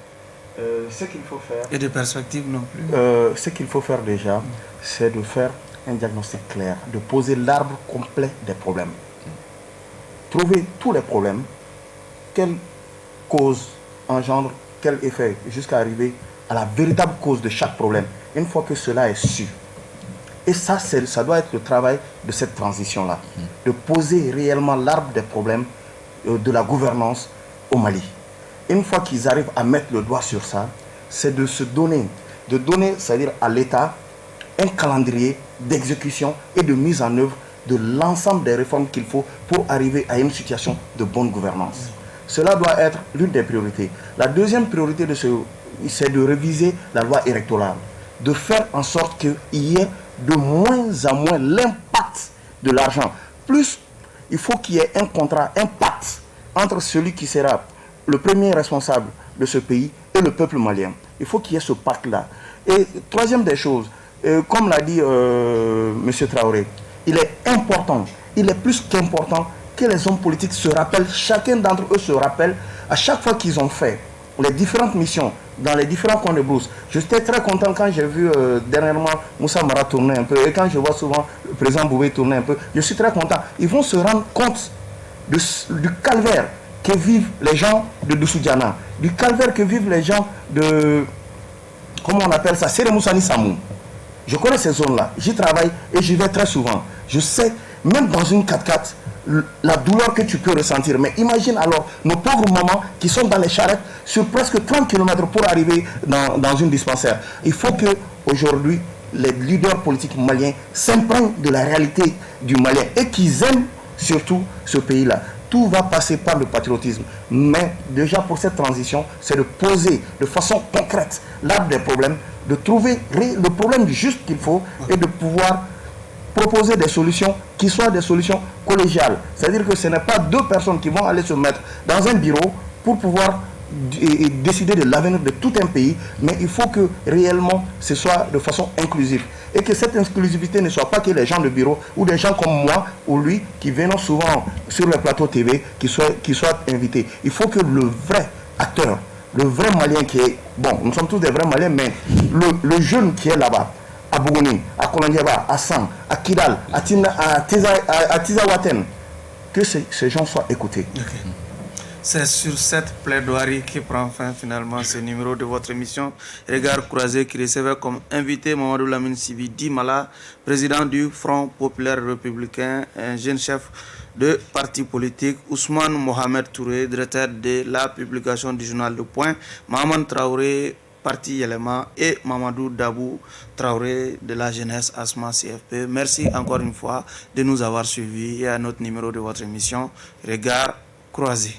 Ce qu'il faut faire... Et de perspectives non plus. Ce qu'il faut faire déjà, c'est de faire un diagnostic clair, de poser l'arbre complet des problèmes. Trouver tous les problèmes, quelle cause engendre, quel effet, jusqu'à arriver à la véritable cause de chaque problème. Une fois que cela est su, et ça doit être le travail de cette transition-là, de poser réellement l'arbre des problèmes de la gouvernance au Mali. Une fois qu'ils arrivent à mettre le doigt sur ça, c'est de donner, c'est-à-dire à l'État, un calendrier d'exécution et de mise en œuvre de l'ensemble des réformes qu'il faut pour arriver à une situation de bonne gouvernance. Cela doit être l'une des priorités. La deuxième priorité c'est de réviser la loi électorale, de faire en sorte qu'il y ait de moins en moins l'impact de l'argent. Plus, il faut qu'il y ait un contrat, un pacte entre celui qui sera le premier responsable de ce pays et le peuple malien. Il faut qu'il y ait ce pacte-là. Et troisième des choses, comme l'a dit M. Traoré, il est important, il est plus qu'important que les hommes politiques se rappellent, chacun d'entre eux se rappelle, à chaque fois qu'ils ont fait les différentes missions dans les différents coins de brousse. J'étais très content quand j'ai vu dernièrement Moussa Mara tourner un peu, et quand je vois souvent le président Boubé tourner un peu, je suis très content. Ils vont se rendre compte du calvaire que vivent les gens de Dessoudiana, du calvaire que vivent les gens de, comment on appelle ça, Seremoussani Samou. Je connais ces zones-là, j'y travaille et j'y vais très souvent. Je sais, même dans une 4x4, la douleur que tu peux ressentir. Mais imagine alors nos pauvres mamans qui sont dans les charrettes sur presque 30 km pour arriver dans une dispensaire. Il faut que aujourd'hui les leaders politiques maliens s'imprègnent de la réalité du Malien et qu'ils aiment surtout ce pays-là. Tout va passer par le patriotisme. Mais déjà pour cette transition, c'est de poser de façon concrète l'arbre des problèmes, de trouver le problème juste qu'il faut et de pouvoir proposer des solutions qui soient des solutions collégiales. C'est-à-dire que ce n'est pas deux personnes qui vont aller se mettre dans un bureau pour pouvoir décider de l'avenir de tout un pays, mais il faut que réellement ce soit de façon inclusive. Et que cette inclusivité ne soit pas que les gens de bureau ou des gens comme moi ou lui qui viennent souvent sur le plateau TV qui soient invités. Il faut que le vrai acteur, le vrai Malien qui est... Bon, nous sommes tous des vrais Maliens, mais le jeune qui est là-bas, à Bougouni, à Kolandiaba, à San, à Kidal, à Tizawaten, que ces gens soient écoutés. Okay. C'est sur cette plaidoirie qui prend fin finalement ce numéro de votre émission Regard croisé qui recevait comme invité Mamadou Lamine Sibi Dimala, président du Front populaire républicain, un jeune chef de parti politique, Ousmane Mohamed Touré, directeur de la publication du journal Le Point, Maman Traoré, parti Yelema, et Mamadou Dabou Traoré de la jeunesse Asma CFP. Merci encore une fois de nous avoir suivis et à notre numéro de votre émission Regard croisé.